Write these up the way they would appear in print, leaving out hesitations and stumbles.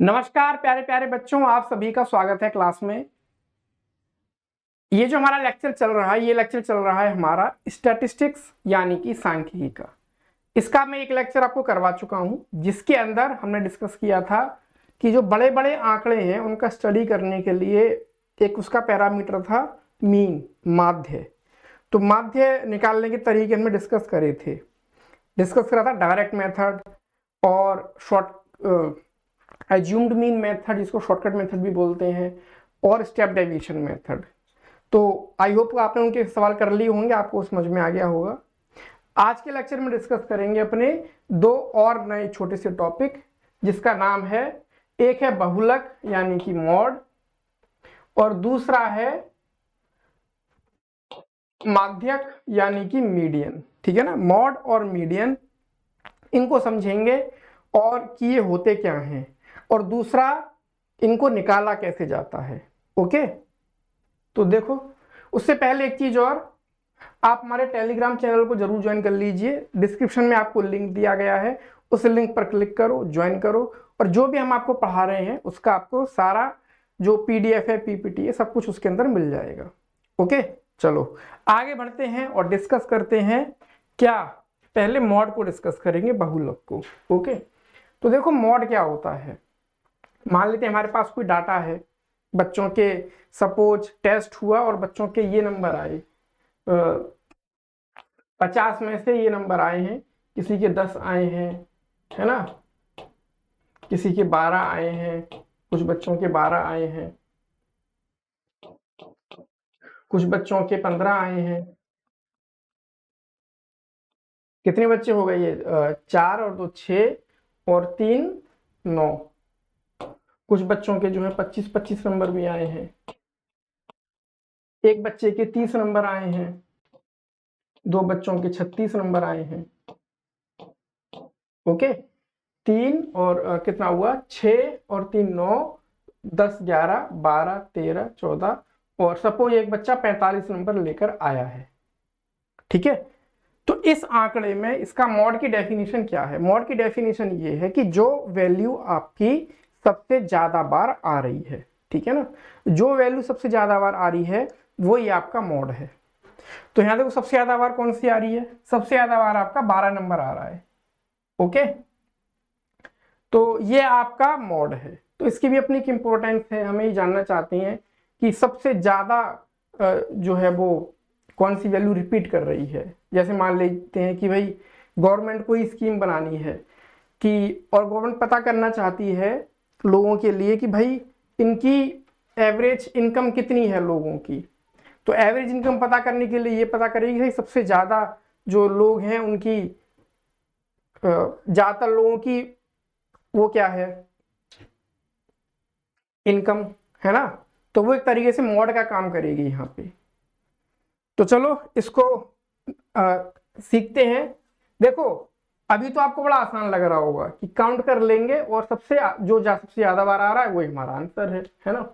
नमस्कार प्यारे प्यारे बच्चों, आप सभी का स्वागत है क्लास में। ये जो हमारा लेक्चर चल रहा है, ये लेक्चर चल रहा है हमारा स्टैटिस्टिक्स यानी कि सांख्यिकी का। इसका मैं एक लेक्चर आपको करवा चुका हूं, जिसके अंदर हमने डिस्कस किया था कि जो बड़े बड़े आंकड़े हैं उनका स्टडी करने के लिए एक उसका पैरामीटर था मीन, माध्य। तो माध्य निकालने के तरीके हमने डिस्कस करे थे। डिस्कस करा था डायरेक्ट मेथड और शॉर्ट एज्यूम्ड मीन मेथड, जिसको शॉर्टकट मेथड भी बोलते हैं, और स्टेप डेविएशन मेथड। तो आई होप आपने उनके सवाल कर लिए होंगे, आपको समझ में आ गया होगा। आज के लेक्चर में डिस्कस करेंगे अपने दो और नए छोटे से टॉपिक, जिसका नाम है, एक है बहुलक यानी कि मॉड, और दूसरा है माध्यक यानी कि मीडियन। ठीक है ना, मॉड और मीडियन, इनको समझेंगे और कि ये होते क्या हैं, और दूसरा इनको निकाला कैसे जाता है। ओके, तो देखो, उससे पहले एक चीज और, आप हमारे टेलीग्राम चैनल को जरूर ज्वाइन कर लीजिए। डिस्क्रिप्शन में आपको लिंक दिया गया है, उस लिंक पर क्लिक करो, ज्वाइन करो, और जो भी हम आपको पढ़ा रहे हैं उसका आपको सारा जो पीडीएफ है, पीपीटी है, सब कुछ उसके अंदर मिल जाएगा। ओके, चलो आगे बढ़ते हैं और डिस्कस करते हैं। क्या, पहले मॉड को डिस्कस करेंगे, बहुलक को। ओके, तो देखो मॉड क्या होता है। मान लेते हैं हमारे पास कोई डाटा है, बच्चों के, सपोज टेस्ट हुआ और बच्चों के ये नंबर आए, 50 में से ये नंबर आए हैं, किसी के 10 आए हैं, है ना, किसी के 12 आए हैं, कुछ बच्चों के 12 आए हैं, कुछ बच्चों के 15 आए हैं। कितने बच्चे हो गए ये? 4 और 2 6 और 3 9। कुछ बच्चों के जो है 25 नंबर भी आए हैं, एक बच्चे के 30 नंबर आए हैं, दो बच्चों के 36 नंबर आए हैं। ओके, 3 और कितना हुआ, 6 और 3 9, 10 11 12 13 14, और सपोज एक बच्चा 45 नंबर लेकर आया है। ठीक है, तो इस आंकड़े में इसका मॉड की डेफिनेशन क्या है? मॉड की डेफिनेशन ये है कि जो वैल्यू आपकी सबसे ज्यादा बार आ रही है, ठीक है ना, जो वैल्यू सबसे ज्यादा बार आ रही है वो ही आपका मॉड है। तो यहां देखो, सबसे ज्यादा बार कौन सी आ रही है? सबसे ज्यादा बार आपका 12 नंबर आ रहा है। ओके, तो ये आपका मॉड है। तो इसकी भी अपनी इंपॉर्टेंस है, हमें ये जानना चाहते हैं कि सबसे ज्यादा जो है वो कौन सी वैल्यू रिपीट कर रही है। जैसे मान लेते हैं कि भाई गवर्नमेंट कोई स्कीम बनानी है कि, और गवर्नमेंट पता करना चाहती है लोगों के लिए कि भाई इनकी एवरेज इनकम कितनी है लोगों की। तो एवरेज इनकम पता करने के लिए ये पता करेगी भाई सबसे ज्यादा जो लोग हैं उनकी, ज्यादातर लोगों की वो क्या है, इनकम, है ना। तो वो एक तरीके से मॉड का काम करेगी यहाँ पे। तो चलो इसको सीखते हैं। देखो, अभी तो आपको बड़ा आसान लग रहा होगा कि काउंट कर लेंगे और सबसे ज्यादा बार आ रहा है वही हमारा आंसर है ना।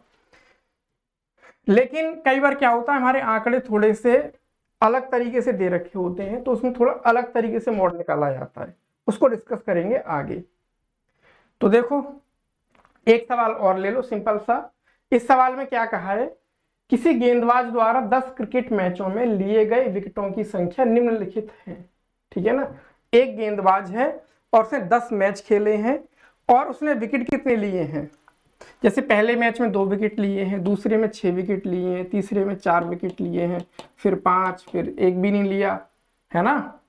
लेकिन कई बार क्या होता है, हमारे आंकड़े थोड़े से अलग तरीके से दे रखे होते हैं, तो उसमें थोड़ा अलग तरीके से मॉड निकाला जाता है, उसको डिस्कस करेंगे आगे। तो देखो, एक सवाल और ले लो सिंपल सा। इस सवाल में क्या कहा है, किसी गेंदबाज द्वारा 10 क्रिकेट मैचों में लिए गए विकेटों की संख्या निम्नलिखित है। ठीक है ना, एक गेंदबाज है और उसने 10 मैच खेले हैं और उसने विकेट कितने लिए हैं। जैसे पहले मैच में 2 विकेट लिए हैं, दूसरे में 6 विकेट लिए हैं, तीसरे में 4 विकेट लिए हैं, फिर 5, फिर एक भी नहीं लिया, है ना।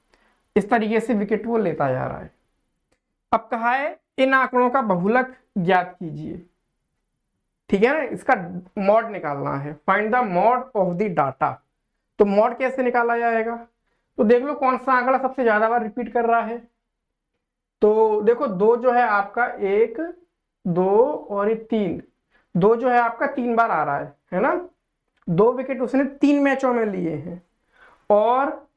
इस तरीके से विकेट वो लेता जा रहा है। अब कहा है इन आंकड़ों का बहुलक ज्ञात कीजिए। ठीक है ना, इसका मॉड निकालना है, find the mod of the data. तो मॉड कैसे निकाला जाएगा? तो देख लो कौन सा आंकड़ा सबसे ज्यादा बार रिपीट कर रहा है। तो देखो, 2 जो है आपका, 1 2 और 3, 2 जो है आपका 3 बार आ रहा है ना। 2 विकेट उसने 3 मैचों में लिए हैं, और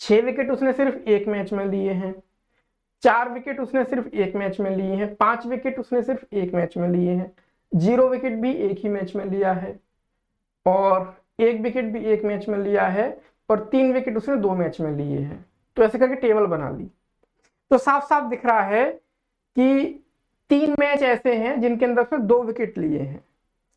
6 विकेट उसने सिर्फ एक मैच में लिए हैं, 4 विकेट उसने सिर्फ एक मैच में लिए हैं, 5 विकेट उसने सिर्फ एक मैच में लिए हैं, 0 विकेट भी एक ही मैच में लिया है, और 1 विकेट भी एक मैच में लिया है, और 3 विकेट उसने 2 मैच में लिए हैं। तो ऐसे करके टेबल बना ली। तो साफ साफ दिख रहा है कि 3 मैच ऐसे हैं जिनके अंदर उसने 2 विकेट लिए हैं,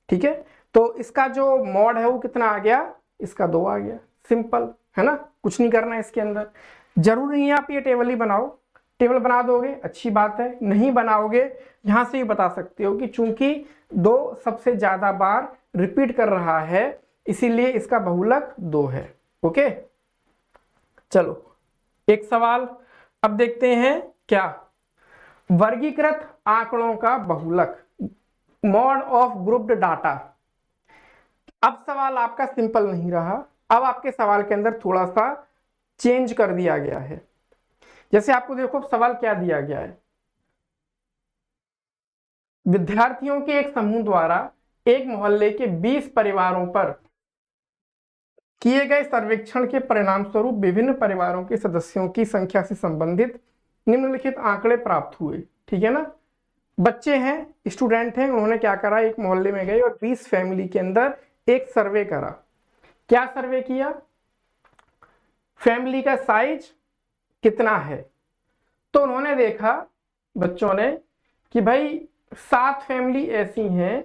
ठीक है। तो इसका जो मॉड है वो कितना आ गया, इसका 2 आ गया। सिंपल है ना, कुछ नहीं करना है इसके अंदर। जरूरी नहीं है आप ये टेबल ही बनाओ, टेबल बना दोगे अच्छी बात है, नहीं बनाओगे यहां से ही बता सकते हो कि चूंकि 2 सबसे ज्यादा बार रिपीट कर रहा है इसीलिए इसका बहुलक 2 है। ओके, चलो एक सवाल अब देखते हैं, क्या वर्गीकृत आंकड़ों का बहुलक, मॉड ऑफ ग्रुप्ड डाटा। अब सवाल आपका सिंपल नहीं रहा, अब आपके सवाल के अंदर थोड़ा सा चेंज कर दिया गया है। जैसे आपको देखो सवाल क्या दिया गया है, विद्यार्थियों के एक समूह द्वारा एक मोहल्ले के 20 परिवारों पर किए गए सर्वेक्षण के परिणाम स्वरूप विभिन्न परिवारों के सदस्यों की संख्या से संबंधित निम्नलिखित आंकड़े प्राप्त हुए। ठीक है ना, बच्चे हैं, स्टूडेंट हैं, उन्होंने क्या करा, एक मोहल्ले में गए और 20 फैमिली के अंदर एक सर्वे करा। क्या सर्वे किया, फैमिली का साइज कितना है। तो उन्होंने देखा बच्चों ने कि भाई 7 फैमिली ऐसी हैं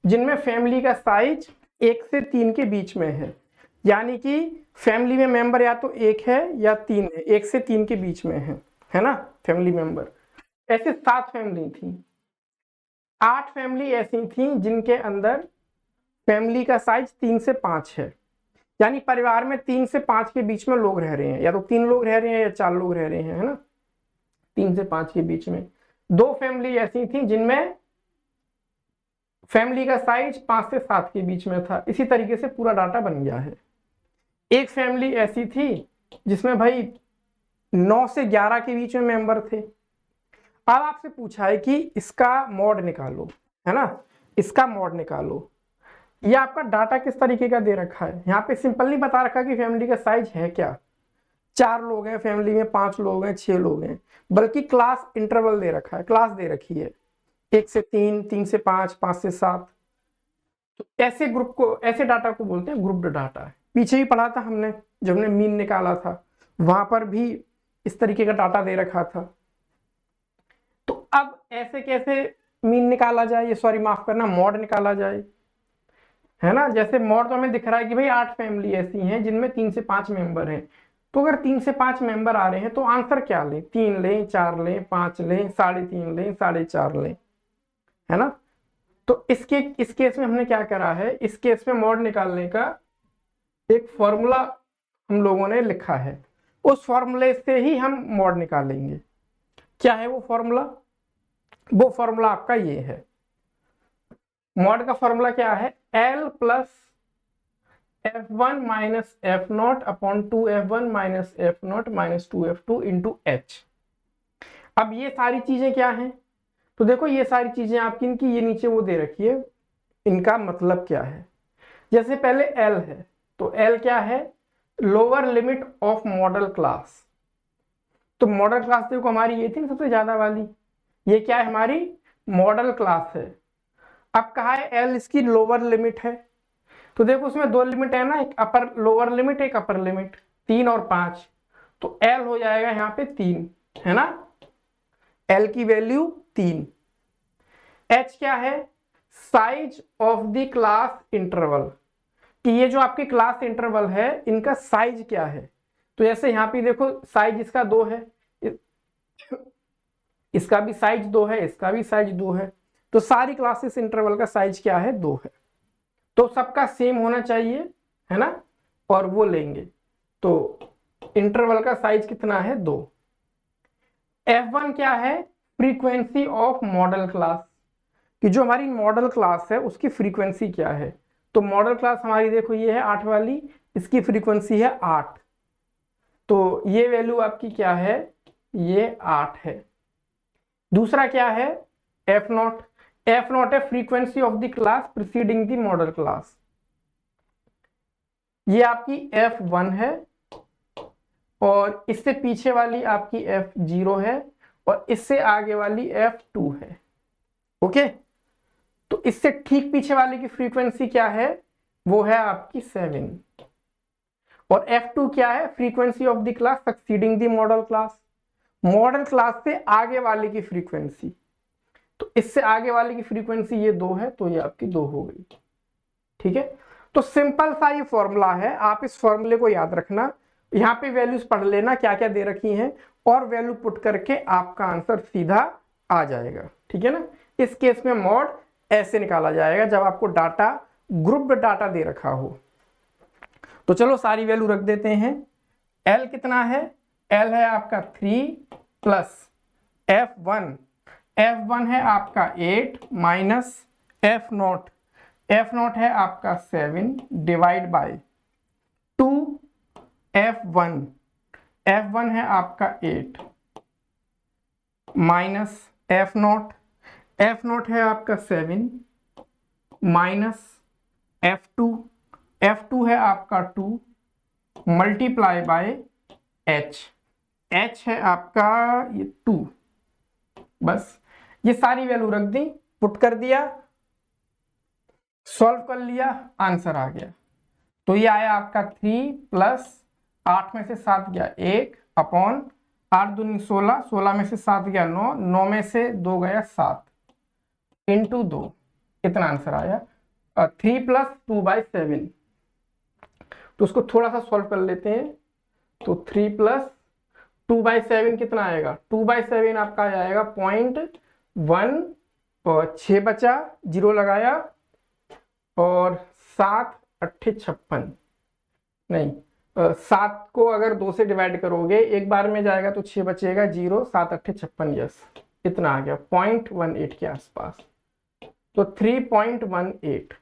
जिनमें फैमिली का साइज 1 से 3 के बीच में है, यानी कि फैमिली में मेंबर या तो 1 है या 3 है, 1 से 3 के बीच में है ना फैमिली मेंबर। ऐसे 7 फैमिली थी। 8 फैमिली ऐसी थी जिनके अंदर फैमिली का साइज 3 से 5 है, यानी परिवार में 3 से 5 के बीच में लोग रह रहे हैं, या तो 3 लोग रह रहे हैं या 4 लोग रह रहे हैं, है ना, 3 से 5 के बीच में। 2 फैमिली ऐसी थी जिनमें फैमिली का साइज 5 से 7 के बीच में था। इसी तरीके से पूरा डाटा बन गया है। एक फैमिली ऐसी थी जिसमें भाई 9 से 11 के बीच में मेंबर थे। अब आपसे पूछा है कि इसका मॉड निकालो, है ना, इसका मॉड निकालो। ये आपका डाटा किस तरीके का दे रखा है, यहाँ पे सिंपल नहीं बता रखा कि फैमिली का साइज है क्या, 4 लोग हैं फैमिली में, 5 लोग हैं, 6 लोग हैं, बल्कि क्लास इंटरवल दे रखा है, क्लास दे रखी है 1 से 3, 3 से 5, 5 से 7। तो ऐसे ग्रुप को, ऐसे डाटा को बोलते हैं ग्रुप्ड डाटा। पीछे ही पढ़ा था हमने जब हमने मीन निकाला था, वहां पर भी इस तरीके का डाटा दे रखा था। तो अब ऐसे कैसे मीन निकाला जाए, ये सॉरी माफ करना, मॉड निकाला जाए, है ना। जैसे मॉड तो हमें दिख रहा है कि भाई 8 फैमिली ऐसी हैं जिनमें 3 से 5 मेंबर हैं। तो अगर 3 से 5 मेंबर आ रहे हैं तो आंसर क्या लें, 3 लें, 4 लें, 5 लें, 3.5 लें, 4.5 लें, है ना। तो इस केस में हमने क्या करा है, इस केस में मॉड निकालने का एक फॉर्मूला हम लोगों ने लिखा है, उस फॉर्मूले से ही हम मॉड निकालेंगे। क्या है वो फॉर्मूला, वो फॉर्मूला आपका ये है। मॉड का फॉर्मूला क्या है, L plus F1 minus F0 upon 2F1 minus F0 minus 2F2 into H। अब ये सारी चीजें क्या हैं, तो देखो ये सारी चीजें आपकी, इनकी ये नीचे वो दे रखी है, इनका मतलब क्या है। जैसे पहले L है, तो L क्या है, lower limit of model class. तो मॉडल क्लास देखो हमारी ये थी ना सबसे ज्यादा वाली, ये क्या है, हमारी मॉडल क्लास है। अब कहा है L इसकी लोअर लिमिट है, तो देखो उसमें 2 लिमिट है ना, एक अपर लोअर लिमिट, एक अपर लिमिट, 3 और 5। तो L हो जाएगा यहाँ पे 3, है ना, L की वैल्यू 3। H क्या है, size of the class interval, कि ये जो आपके क्लास इंटरवल है इनका साइज क्या है। तो जैसे यहाँ पे देखो साइज इसका 2 है, इसका भी साइज 2 है, इसका भी साइज 2 है, तो सारी क्लासेस इंटरवल का साइज क्या है, 2 है। तो सबका सेम होना चाहिए, है ना, और वो लेंगे। तो इंटरवल का साइज कितना है, 2। F1 क्या है, फ्रीक्वेंसी ऑफ मॉडल क्लास, कि जो हमारी मॉडल क्लास है उसकी फ्रीक्वेंसी क्या है। तो मॉडल क्लास हमारी देखो ये है 8 वाली, इसकी फ्रीक्वेंसी है 8, तो ये वैल्यू आपकी क्या है, ये 8 है। दूसरा क्या है, F0, F0 है frequency of the class preceding the model class, ये आपकी F1 है, और इससे पीछे वाली आपकी F0 है, और इससे आगे वाली F2 है। ओके, तो इससे ठीक पीछे वाले की फ्रीक्वेंसी क्या है, वो है आपकी 7, और F2 क्या है, frequency of the class succeeding the model class, model class से आगे वाले की फ्रीक्वेंसी। तो इससे आगे वाले की फ्रीक्वेंसी ये 2 है, तो ये आपकी 2 हो गई। ठीक है, तो सिंपल सा ये फॉर्मूला है, आप इस फॉर्मूले को याद रखना, यहाँ पे वैल्यूज पढ़ लेना क्या क्या दे रखी हैं, और वैल्यू पुट करके आपका आंसर सीधा आ जाएगा। ठीक है ना, इस केस में मॉड ऐसे निकाला जाएगा जब आपको डाटा ग्रुप डाटा दे रखा हो। तो चलो सारी वैल्यू रख देते हैं। L कितना है, L है आपका 3 प्लस F1 है आपका 8 माइनस F0 है आपका 7 डिवाइड बाय 2 F1 है आपका 8 माइनस F0 है आपका 7 माइनस F2 है आपका 2 मल्टीप्लाई बाय H है आपका ये 2। बस ये सारी वैल्यू रख दी, पुट कर दिया, सॉल्व कर लिया, आंसर आ गया। तो ये आया आपका 3 प्लस 8 में से 7 गया 1 अपॉन 8 दूनी 16, 16 में से 7 गया 9, 9 में से 2 गया 7 इंटू 2, कितना आंसर आया 3 प्लस 2/7। तो उसको थोड़ा सा सॉल्व कर लेते हैं। तो 3 प्लस 2/7 कितना आएगा, 2/7 आपका आ जाएगा 0.1 और 6 बचा, 0 लगाया और 7 8 56 नहीं 7 को अगर 2 से डिवाइड करोगे एक बार में जाएगा तो 6 बचेगा, 0 7 8 56 यस इतना आ गया 0.18 के आसपास, तो 3.18।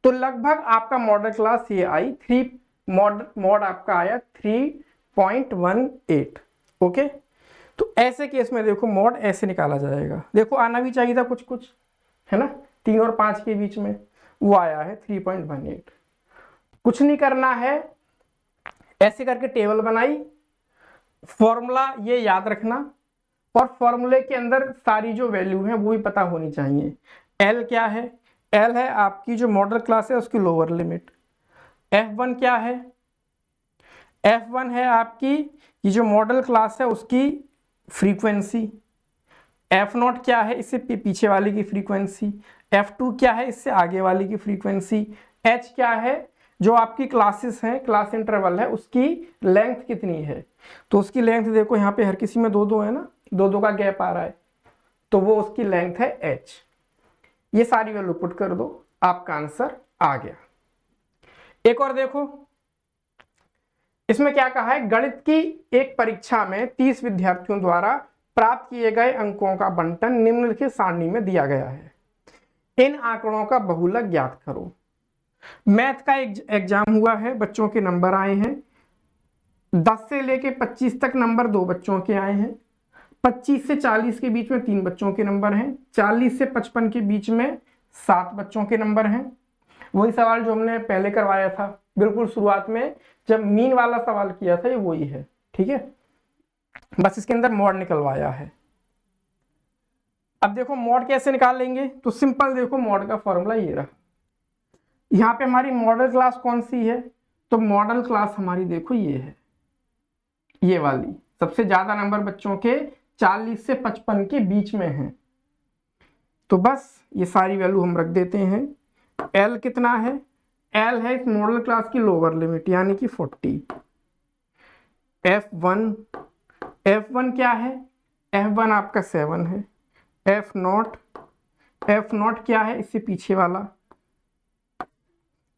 तो लगभग आपका मॉडल क्लास ये आई, मॉड आपका आया 3.18। ओके, तो ऐसे केस में देखो मॉड ऐसे निकाला जाएगा। देखो आना भी चाहिए था कुछ कुछ, है ना, 3 और 5 के बीच में, वो आया है 3.18। कुछ नहीं करना है, ऐसे करके टेबल बनाई, फॉर्मूला ये याद रखना, और फॉर्मूले के अंदर सारी जो वैल्यू है वो भी पता होनी चाहिए। एल क्या है, एल है आपकी जो मॉडल क्लास है उसकी लोअर लिमिट। F1 क्या है, F1 है आपकी ये जो मॉडल क्लास है उसकी फ्रीक्वेंसी। F0 क्या है, इससे पीछे वाले की फ्रीक्वेंसी। F2 क्या है, इससे आगे वाले की फ्रीक्वेंसी। H क्या है, जो आपकी क्लासेस हैं, क्लास इंटरवल है, उसकी लेंथ कितनी है। तो उसकी लेंथ देखो यहाँ पे हर किसी में 2-2 है ना, 2-2 का गैप आ रहा है, तो वो उसकी लेंथ है H। ये सारी वैल्यू पुट कर दो, आपका आंसर आ गया। एक और देखो, इसमें क्या कहा है, गणित की एक परीक्षा में 30 विद्यार्थियों द्वारा प्राप्त किए गए अंकों का बंटन निम्नलिखित सारणी में दिया गया है। इन आंकड़ों का बहुलक ज्ञात करो। मैथ का एक एग्जाम हुआ है, बच्चों के नंबर आए हैं 10 से लेके 25 तक नंबर 2 बच्चों के आए हैं, 25 से 40 के बीच में 3 बच्चों के नंबर हैं, 40 से 55 के बीच में 7 बच्चों के नंबर हैं। वही सवाल जो हमने पहले करवाया था बिल्कुल शुरुआत में, जब मीन वाला सवाल किया था, ये वही है। ठीक है, बस इसके अंदर मॉड निकलवाया है। अब देखो मॉड कैसे निकालेंगे, तो सिंपल देखो मॉड का फॉर्मूला ये रहा। यहाँ पे हमारी मॉडल क्लास कौन सी है, तो मॉडल क्लास हमारी देखो ये है, ये वाली सबसे ज्यादा नंबर बच्चों के 40 से 55 के बीच में है। तो बस ये सारी वैल्यू हम रख देते हैं। L कितना है, L है इस मॉडल क्लास की लोअर लिमिट यानी कि 40। F1 क्या है, F1 आपका 7 है। F0 क्या है, इससे पीछे वाला।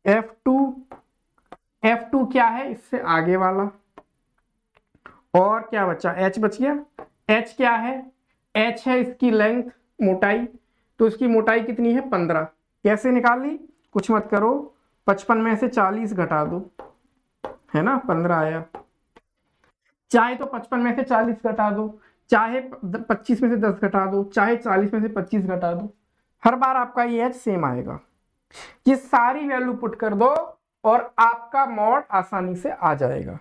F2 क्या है, इससे आगे वाला। और क्या बचा, H बच गया। H क्या है, H है इसकी लेंथ, मोटाई, तो इसकी मोटाई कितनी है 15। कैसे निकाली, कुछ मत करो, 55 में से 40 घटा दो, है ना 15 आया। चाहे तो 55 में से 40 घटा दो, चाहे 25 में से 10 घटा दो, चाहे 40 में से 25 घटा दो, हर बार आपका ये H सेम आएगा। ये सारी वैल्यू पुट कर दो और आपका मॉड आसानी से आ जाएगा।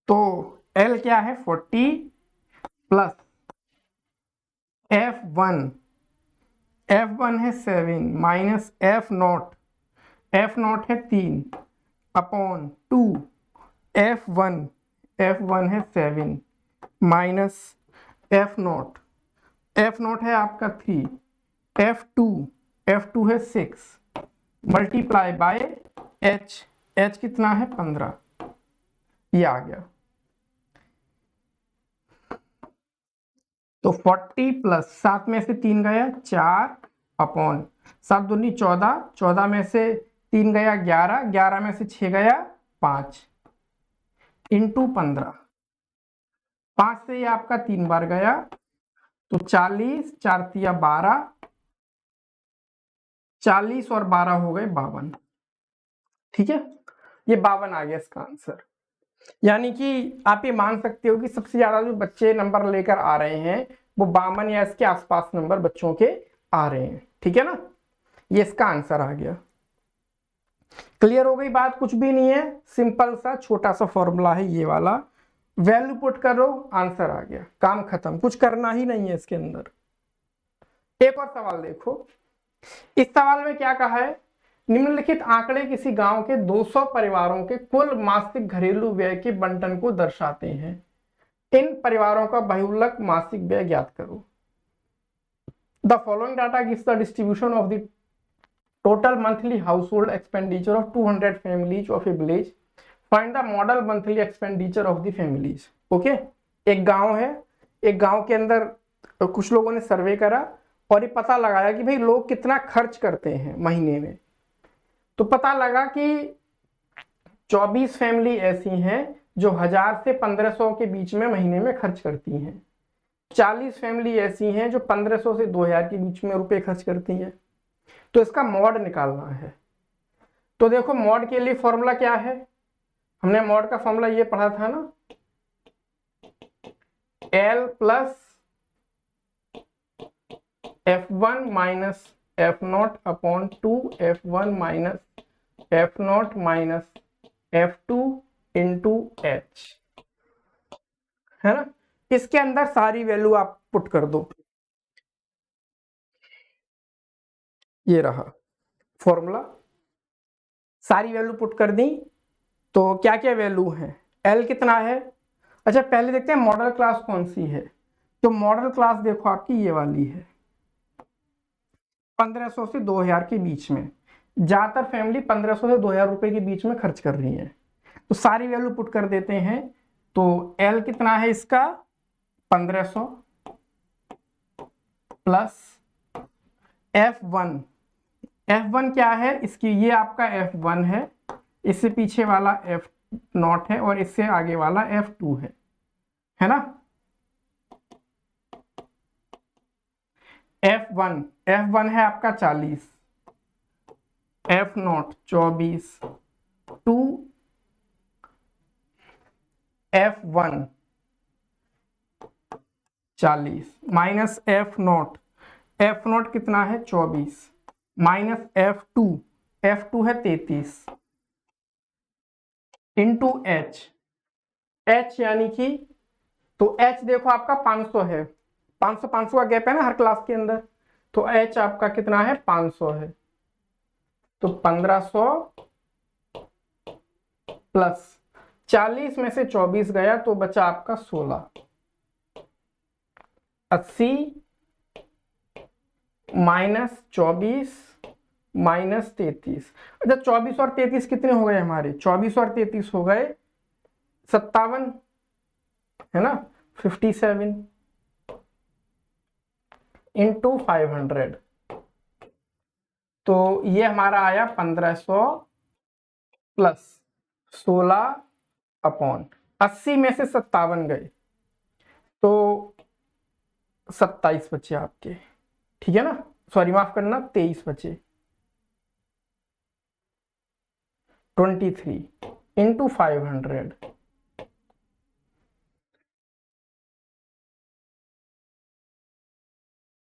तो L क्या है 40 प्लस F1 है 7 माइनस F0 है 3 अपॉन 2 F1 है 7 माइनस F0 एफ नॉट है आपका 3, एफ टू है 6 मल्टीप्लाई बाय एच, एच कितना है 15, ये आ गया। तो 40 प्लस 7 में से 3 गया 4 अपॉन 7 दूनी 14, 14 में से 3 गया 11, 11 में से 6 गया 5 इंटू 15, 5 से ये आपका 3 बार गया तो 40, 4 तिया 12, 40 और 12 हो गए 52। ठीक है, ये 52 आ गया इसका आंसर। यानी कि आप ये मान सकते हो कि सबसे ज्यादा जो बच्चे नंबर लेकर आ रहे हैं वो 52 या इसके आसपास नंबर बच्चों के आ रहे हैं। ठीक है ना, ये इसका आंसर आ गया। क्लियर हो गई बात? कुछ भी नहीं है, सिंपल सा छोटा सा फॉर्मूला है ये वाला, वैल्यू पुट करो आंसर आ गया, काम खत्म, कुछ करना ही नहीं है इसके अंदर। एक और सवाल देखो, इस सवाल में क्या कहा है, निम्नलिखित आंकड़े किसी गांव के 200 परिवारों के कुल मासिक घरेलू व्यय के बंटन को दर्शाते हैं। इन परिवारों का बहुलक मासिक व्यय ज्ञात करो। The following data gives the distribution of the total monthly household expenditure of 200 families of A village. Find the model monthly expenditure of the families. Okay, एक गांव है, एक गांव के अंदर कुछ लोगों ने सर्वे करा और ये पता लगाया कि भाई लोग कितना खर्च करते हैं महीने में। तो पता लगा कि 24 फैमिली ऐसी हैं जो 1000 से 1500 के बीच में महीने में खर्च करती हैं, 40 फैमिली ऐसी हैं जो 1500 से 2000 के बीच में रुपए खर्च करती हैं। तो इसका मॉड निकालना है। तो देखो मॉड के लिए फॉर्मूला क्या है, हमने मॉड का फॉर्मूला ये पढ़ा था ना, L plus F1 minus F0 upon 2 F1 minus F0 minus F2 into H, है ना। इसके अंदर सारी वैल्यू आप पुट कर दो, ये रहा फॉर्मूला, सारी वैल्यू पुट कर दी। तो क्या क्या वैल्यू है, L कितना है, अच्छा पहले देखते हैं मॉडल क्लास कौन सी है। तो मॉडल क्लास देखो आपकी ये वाली है, 1500 से 2000 के बीच में, ज्यादातर फैमिली 1500 से 2000 रुपए के बीच में खर्च कर रही है। तो सारी वैल्यू पुट कर देते हैं। तो L कितना है इसका 1500 प्लस F1, F1 क्या है इसकी, ये आपका F1 है, इससे पीछे वाला F0 है और इससे आगे वाला F2 है ना। F1 है आपका 40, F0 24, 2 F1 40 माइनस F0 कितना है 24 माइनस F2 है 33 इंटू H यानी कि, तो H देखो आपका 500 है, 500 का गैप है ना हर क्लास के अंदर, तो H आपका कितना है 500 है। तो 1500 प्लस 40 में से 24 गया तो बचा आपका 16, 80 माइनस 24 माइनस 33। अच्छा 24 और 33 कितने हो गए हमारे, 24 और 33 हो गए 57, है ना, 57 इंटू 500। तो ये हमारा आया 1500 प्लस 16 अपॉन 80 में से 57 गए तो 27 बचे आपके, ठीक है ना, सॉरी माफ करना 23 बचे, 23 इंटू 500।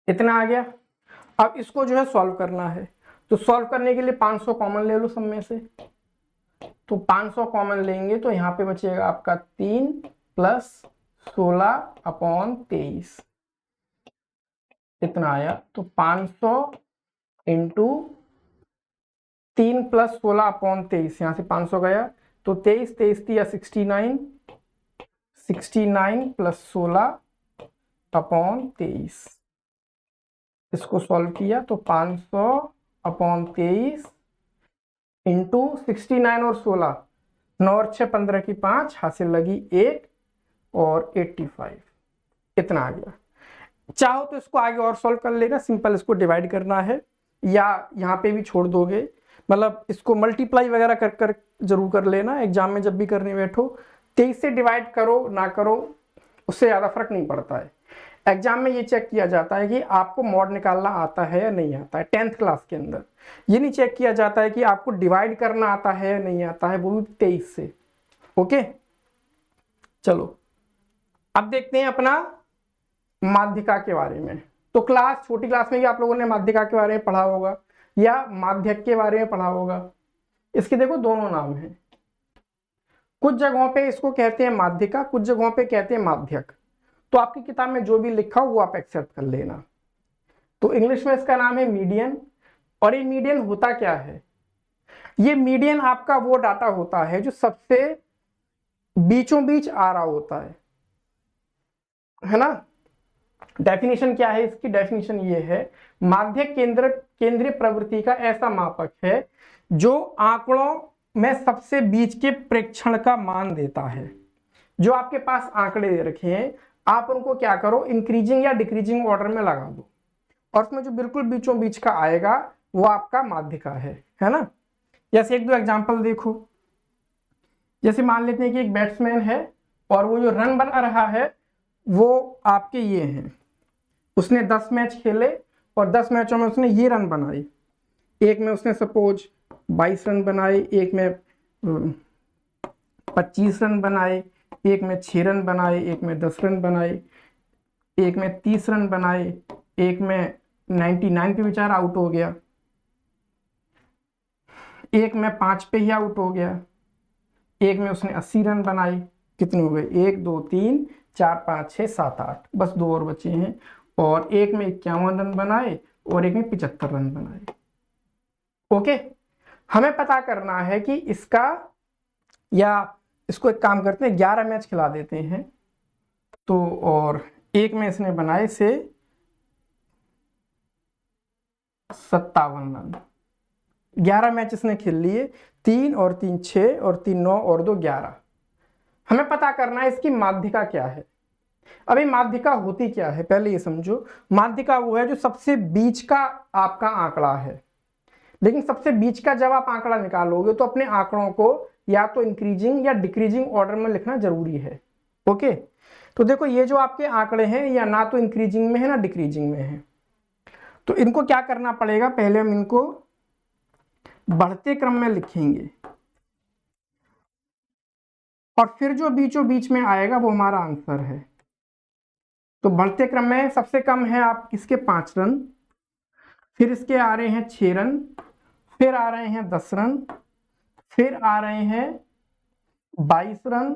इतना आ गया। अब इसको जो है सॉल्व करना है, तो सॉल्व करने के लिए 500 कॉमन ले लो सब में से। तो 500 कॉमन लेंगे तो यहाँ पे बचेगा आपका 3 प्लस 16 अपॉन 23, इतना आया। तो 500 इंटू 3 प्लस 16 अपॉन 23, यहाँ से 500 गया तो 23 दिया 69, 69 प्लस 16 अपॉन 23, इसको सॉल्व किया तो 500/23 इंटू 69 और 16, 9 और 6 15 की 5, हासिल लगी 1 और 85, इतना आ गया। चाहो तो इसको आगे और सॉल्व कर लेना, सिंपल इसको डिवाइड करना है या यहाँ पे भी छोड़ दोगे, मतलब इसको मल्टीप्लाई वगैरह कर कर जरूर कर लेना एग्जाम में जब भी करने बैठो। 23 से डिवाइड करो ना करो उससे ज़्यादा फर्क नहीं पड़ता है। एग्जाम में ये चेक किया जाता है कि आपको मॉड निकालना आता है या नहीं आता है 10th क्लास के अंदर। ये नहीं चेक किया जाता है कि आपको डिवाइड करना आता है या नहीं आता है, वो भी 23 से। ओके, चलो अब देखते हैं अपना माध्यिका के बारे में। तो क्लास छोटी क्लास में भी आप लोगों ने माध्यिका के बारे में पढ़ा होगा या माध्यक के बारे में पढ़ा होगा। इसके देखो दोनों नाम हैं, कुछ जगहों पे इसको कहते हैं माध्यिका, कुछ जगहों पे कहते हैं माध्यक। तो आपकी किताब में जो भी लिखा हो वो आप एक्सेप्ट कर लेना। तो इंग्लिश में इसका नाम है मीडियन। और ये मीडियन होता क्या है? ये मीडियन आपका वो डाटा होता है जो सबसे बीचों बीच आ रहा होता है ना। डेफिनेशन क्या है इसकी? डेफिनेशन ये है, माध्यक केंद्रीय प्रवृत्ति का ऐसा मापक है जो आंकड़ों में सबसे बीच के प्रेक्षण का मान देता है। जो आपके पास आंकड़े दे रखे हैं आप उनको क्या करो, इंक्रीजिंग या डिक्रीजिंग ऑर्डर में लगा दो, और उसमें जो बिल्कुल बीचों बीच का आएगा वो आपका माध्यिका है ना। जैसे एक दो एग्जांपल देखो, जैसे मान लेते हैं कि एक बैट्समैन है और वो जो रन बना रहा है वो आपके ये हैं, उसने 10 मैच खेले और 10 मैचों में उसने ये रन बनाए। एक में उसने सपोज 22 रन बनाए, एक में 25 रन बनाए, एक में 6 रन बनाए, एक में 10 रन बनाए, एक में 30 रन बनाए, एक में 99 पे बेचारा आउट हो गया, एक में 5 पे ही आउट हो गया, एक में उसने 80 रन बनाए। कितने हो गए? 1 2 3 4 5 6 7 8, बस 2 और बचे हैं। और एक में 51 रन बनाए और एक में 75 रन बनाए। ओके, हमें पता करना है कि इसका, या इसको एक काम करते हैं 11 मैच खिला देते हैं तो, और एक में इसने बनाए से 57 रन, 11 मैच इसने खेल लिए, 3 और 3 6 और 3 9 और 2 11। हमें पता करना है इसकी माध्यिका क्या है। अभी माध्यिका होती क्या है पहले ये समझो। माध्यिका वो है जो सबसे बीच का आपका आंकड़ा है, लेकिन सबसे बीच का जब आप आंकड़ा निकालोगे तो अपने आंकड़ों को या तो इंक्रीजिंग या डिक्रीजिंग ऑर्डर में लिखना जरूरी है। ओके, तो देखो ये जो आपके आंकड़े हैं या ना तो इंक्रीजिंग में है ना डिक्रीजिंग में है, तो इनको क्या करना पड़ेगा, पहले हम इनको बढ़ते क्रम में लिखेंगे और फिर जो बीचों बीच में आएगा वो हमारा आंसर है। तो बढ़ते क्रम में सबसे कम है आप किसके? 5 रन, फिर इसके आ रहे हैं 6 रन, फिर आ रहे हैं 10 रन, फिर आ रहे हैं 22 रन,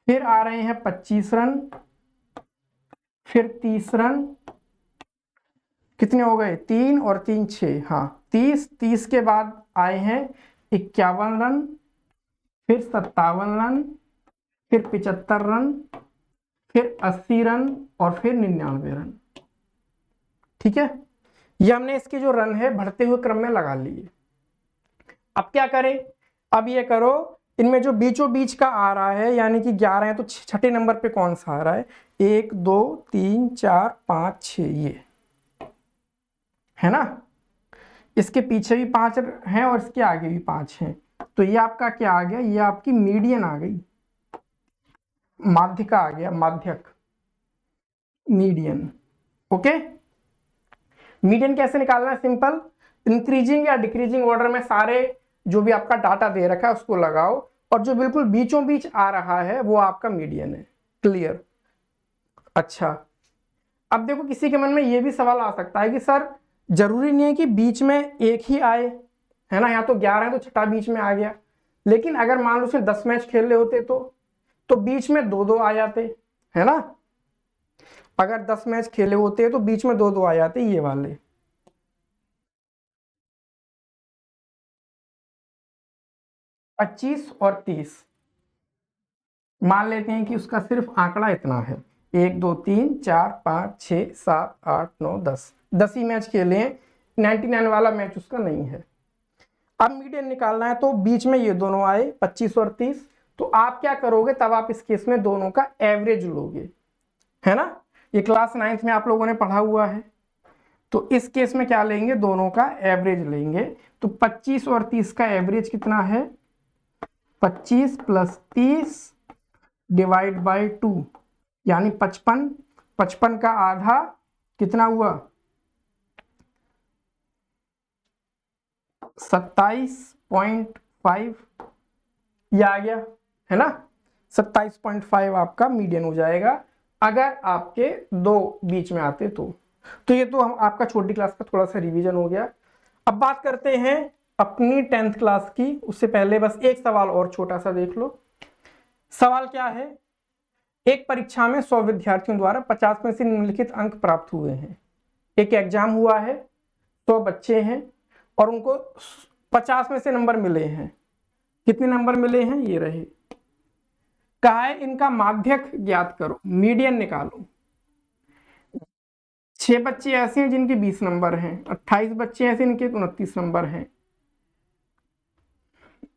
फिर आ रहे हैं 25 रन, फिर 30 रन। कितने हो गए? 3 और 3 6, हाँ 30 के बाद आए हैं 51 रन, फिर 57 रन, फिर 75 रन, फिर 80 रन और फिर 99 रन। ठीक है, ये हमने इसके जो रन है बढ़ते हुए क्रम में लगा लिए। अब क्या करें? अब ये करो, इनमें जो बीचों बीच का आ रहा है यानी कि 11 है तो छठे नंबर पे कौन सा आ रहा है? 1 2 3 4 5 6, ये है ना। इसके पीछे भी 5 हैं और इसके आगे भी 5 हैं, तो ये आपका क्या आ गया? ये आपकी मीडियन आ गई, माध्यिका आ गया, माध्यक, मीडियन। ओके, मीडियन कैसे निकालना है? सिंपल, इंक्रीजिंग या डिक्रीजिंग ऑर्डर में सारे जो भी आपका डाटा दे रखा है उसको लगाओ और जो बिल्कुल बीचों बीच आ रहा है वो आपका मीडियन है। क्लियर? अच्छा, अब देखो किसी के मन में ये भी सवाल आ सकता है कि सर जरूरी नहीं है कि बीच में एक ही आए, है ना। यहाँ तो 11 है तो छठा बीच में आ गया, लेकिन अगर मान लो उसने 10 मैच खेल रहे होते तो बीच में 2 2 आ जाते, है ना। अगर 10 मैच खेले होते तो बीच में 2 2 आ जाते, ये वाले। पच्चीस और 30 मान लेते हैं कि उसका सिर्फ आंकड़ा इतना है, 1 2 3 4 5 6 7 8 9 10 10 ही मैच खेले हैं, 99 वाला मैच उसका नहीं है। अब मीडियन निकालना है तो बीच में ये दोनों आए 25 और 30, तो आप क्या करोगे, तब आप इस केस में दोनों का एवरेज लोगे, है ना। ये क्लास 9th में आप लोगों ने पढ़ा हुआ है। तो इस केस में क्या लेंगे, दोनों का एवरेज लेंगे। तो 25 और 30 का एवरेज कितना है, 25 + 30 डिवाइड बाई 2 यानी 55, 55 का आधा कितना हुआ, 27.5, ये आ गया, है ना। 27.5 आपका मीडियन हो जाएगा अगर आपके दो बीच में आते तो ये तो हम आपका छोटी क्लास का थोड़ा सा रिवीजन हो गया। अब बात करते हैं अपनी 10th क्लास की। उससे पहले बस एक सवाल और छोटा सा देख लो। सवाल क्या है, एक परीक्षा में 100 विद्यार्थियों द्वारा 50 में से निम्नलिखित अंक प्राप्त हुए हैं। एक एग्जाम हुआ है, 100 बच्चे हैं और उनको 50 में से नंबर मिले हैं। कितने नंबर मिले हैं, ये रहे। कहा है इनका माध्यक ज्ञात करो, मीडियन निकालो। 6 बच्चे ऐसे हैं जिनके 20 नंबर हैं, 28 बच्चे ऐसे इनके 29 नंबर हैं,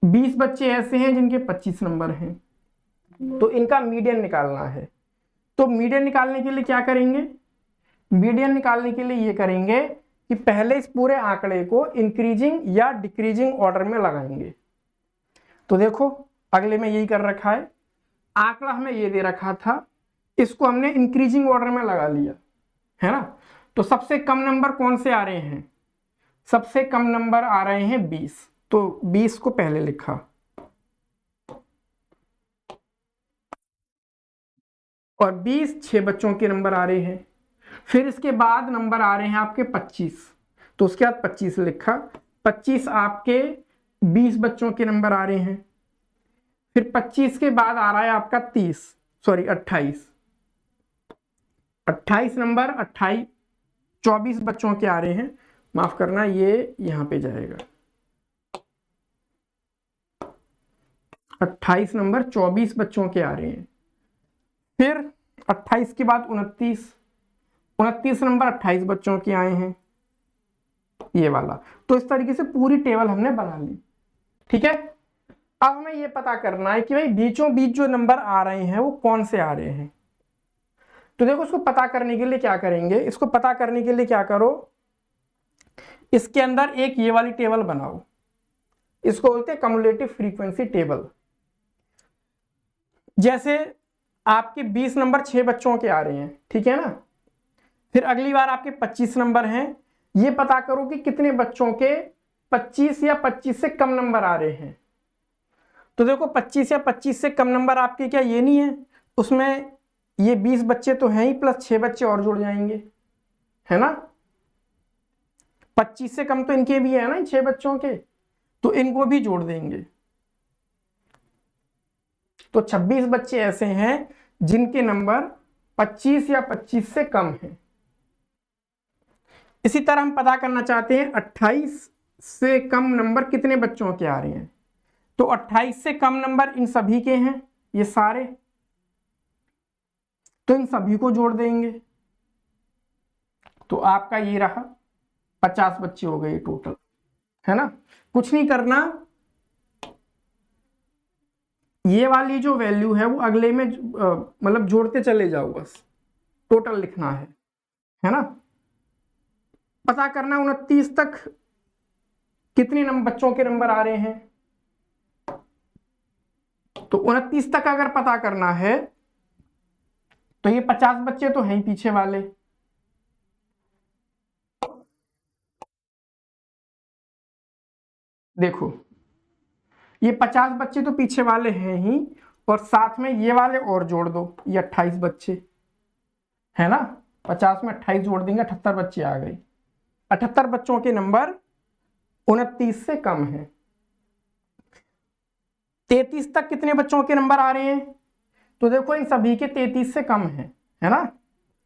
20 बच्चे ऐसे हैं जिनके 25 नंबर हैं। तो इनका मीडियन निकालना है। तो मीडियन निकालने के लिए क्या करेंगे, मीडियन निकालने के लिए ये करेंगे कि पहले इस पूरे आंकड़े को इंक्रीजिंग या डिक्रीजिंग ऑर्डर में लगाएंगे। तो देखो अगले में यही कर रखा है, आंकड़ा हमें ये दे रखा था, इसको हमने इंक्रीजिंग ऑर्डर में लगा लिया, है ना। तो सबसे कम नंबर कौन से आ रहे हैं, सबसे कम नंबर आ रहे हैं 20, तो 20 को पहले लिखा, और 20 6 बच्चों के नंबर आ रहे हैं। फिर इसके बाद नंबर आ रहे हैं आपके 25, तो उसके बाद 25 लिखा, 25 आपके 20 बच्चों के नंबर आ रहे हैं। फिर 25 के बाद आ रहा है आपका 28 नंबर, 24 बच्चों के आ रहे हैं, माफ करना ये यहां पे जाएगा, 28 नंबर 24 बच्चों के आ रहे हैं। फिर 28 के बाद 29 नंबर 28 बच्चों के आए हैं, ये वाला। तो इस तरीके से पूरी टेबल हमने बना ली, ठीक है। अब हमें ये पता करना है कि भाई बीचों बीच जो नंबर आ रहे हैं वो कौन से आ रहे हैं। तो देखो इसको पता करने के लिए क्या करेंगे, इसको पता करने के लिए क्या करो, इसके अंदर एक ये वाली टेबल बनाओ, इसको बोलते हैं कम्युलेटिव फ्रीक्वेंसी टेबल। जैसे आपके 20 नंबर 6 बच्चों के आ रहे हैं, ठीक है ना। फिर अगली बार आपके 25 नंबर हैं, ये पता करो कि कितने बच्चों के 25 या 25 से कम नंबर आ रहे हैं। तो देखो 25 या 25 से कम नंबर आपके क्या ये नहीं है, उसमें ये 20 बच्चे तो हैं ही, प्लस 6 बच्चे और जुड़ जाएंगे, है ना। 25 से कम तो इनके भी है ना 6 बच्चों के, तो इनको भी जोड़ देंगे। तो 26 बच्चे ऐसे हैं जिनके नंबर 25 या 25 से कम हैं। इसी तरह हम पता करना चाहते हैं 28 से कम नंबर कितने बच्चों के आ रहे हैं। तो 28 से कम नंबर इन सभी के हैं, ये सारे, तो इन सभी को जोड़ देंगे। तो आपका ये रहा 50 बच्चे हो गए टोटल, है ना। कुछ नहीं करना, ये वाली जो वैल्यू है वो अगले में मतलब जोड़ते चले जाओ, बस टोटल लिखना है ना। पता करना 29 तक कितने बच्चों के नंबर आ रहे हैं। तो 29 तक अगर पता करना है तो ये 50 बच्चे तो हैं ही पीछे वाले, देखो ये 50 बच्चे तो पीछे वाले हैं ही, और साथ में ये वाले और जोड़ दो, ये 28 बच्चे, है ना। 50 में 28 जोड़ देंगे, 78 बच्चे आ गए। 78 बच्चों के नंबर 29 से कम है। 33 तक कितने बच्चों के नंबर आ रहे हैं, तो देखो इन सभी के 33 से कम है ना,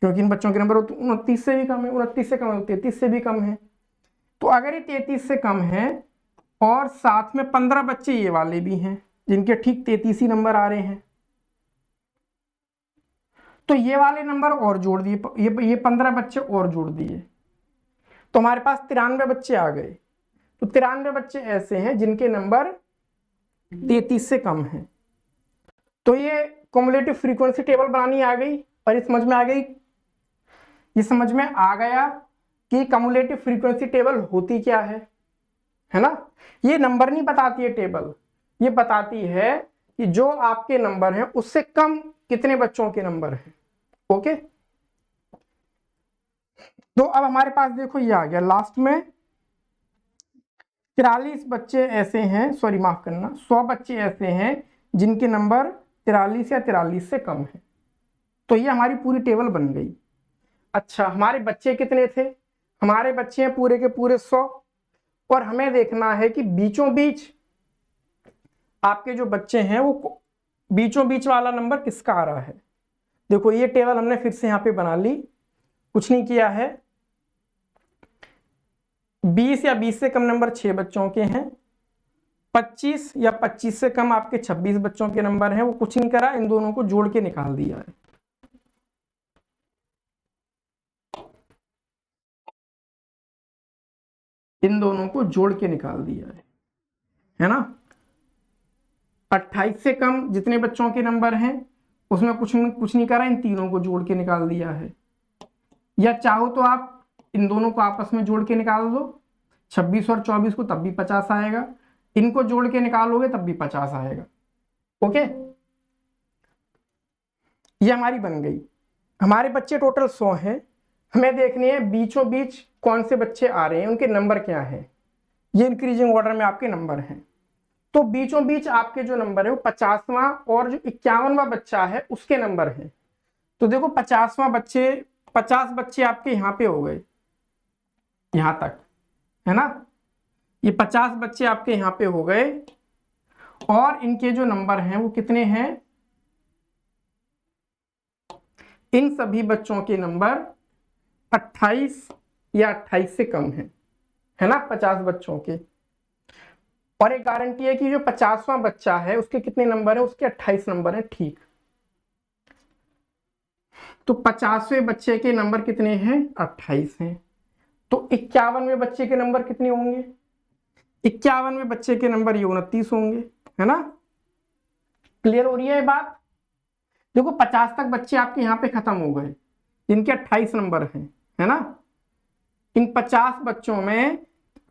क्योंकि इन बच्चों के नंबर 29 से भी कम है, 29 से कम है, 33 से भी कम है। तो अगर ये 33 से कम है और साथ में 15 बच्चे ये वाले भी हैं जिनके ठीक 33 ही नंबर आ रहे हैं, तो ये वाले नंबर और जोड़ दिए, ये 15 बच्चे और जोड़ दिए, तो हमारे पास 93 बच्चे आ गए। तो 93 बच्चे ऐसे हैं जिनके नंबर 33 से कम है। तो ये क्युमुलेटिव फ्रीक्वेंसी टेबल बनानी आ गई, और ये समझ में आ गई, ये समझ में आ गया कि क्युमुलेटिव फ्रीक्वेंसी टेबल होती क्या है ना। ये नंबर नहीं बताती है टेबल, ये बताती है कि जो आपके नंबर हैं उससे कम कितने बच्चों के नंबर हैं। ओके, तो अब हमारे पास देखो ये आ गया लास्ट में 43 बच्चे ऐसे हैं, सॉरी माफ करना, 100 बच्चे ऐसे हैं जिनके नंबर 43 या 43 से कम है। तो ये हमारी पूरी टेबल बन गई। अच्छा, हमारे बच्चे कितने थे? हमारे बच्चे हैं पूरे के पूरे 100, और हमें देखना है कि बीचों बीच आपके जो बच्चे हैं वो बीचों बीच वाला नंबर किसका आ रहा है। देखो ये टेबल हमने फिर से यहाँ पे बना ली, कुछ नहीं किया है। 20 या 20 से कम नंबर 6 बच्चों के हैं, 25 या 25 से कम आपके 26 बच्चों के नंबर हैं, वो कुछ नहीं करा, इन दोनों को जोड़ के निकाल दिया है। इन दोनों को जोड़ के निकाल दिया है ना। 28 से कम जितने बच्चों के नंबर हैं उसमें कुछ नहीं करा, इन तीनों को जोड़ के निकाल दिया है। या चाहो तो आप इन दोनों को आपस में जोड़ के निकाल दो, 26 और 24 को, तब भी 50 आएगा। इनको जोड़ के निकालोगे तब भी 50 आएगा। ओके, ये हमारी बन गई। हमारे बच्चे टोटल 100 हैं, हमें देखने हैं बीचों बीच कौन से बच्चे आ रहे हैं, उनके नंबर क्या हैं। ये इंक्रीजिंग ऑर्डर में आपके नंबर हैं। तो बीचों बीच आपके जो नंबर है वो 50वां और जो 51वां बच्चा है उसके नंबर हैं। तो देखो 50वां बच्चे, 50 बच्चे आपके यहाँ पे हो गए, यहां तक है ना। ये 50 बच्चे आपके यहाँ पे हो गए, और इनके जो नंबर हैं वो कितने हैं? इन सभी बच्चों के नंबर 28 या 28 से कम है ना, 50 बच्चों के। और एक गारंटी है कि जो 50वां बच्चा है उसके कितने नंबर है? उसके 28 नंबर है। ठीक, तो 50वें बच्चे के नंबर कितने हैं? 28 हैं। तो 51वें बच्चे के नंबर कितने होंगे? 51वें बच्चे के नंबर ये 29 होंगे, है ना। क्लियर हो रही है ये बात? देखो 50 तक बच्चे आपके यहाँ पे खत्म हो गए जिनके 28 नंबर हैं, है ना। इन 50 बच्चों में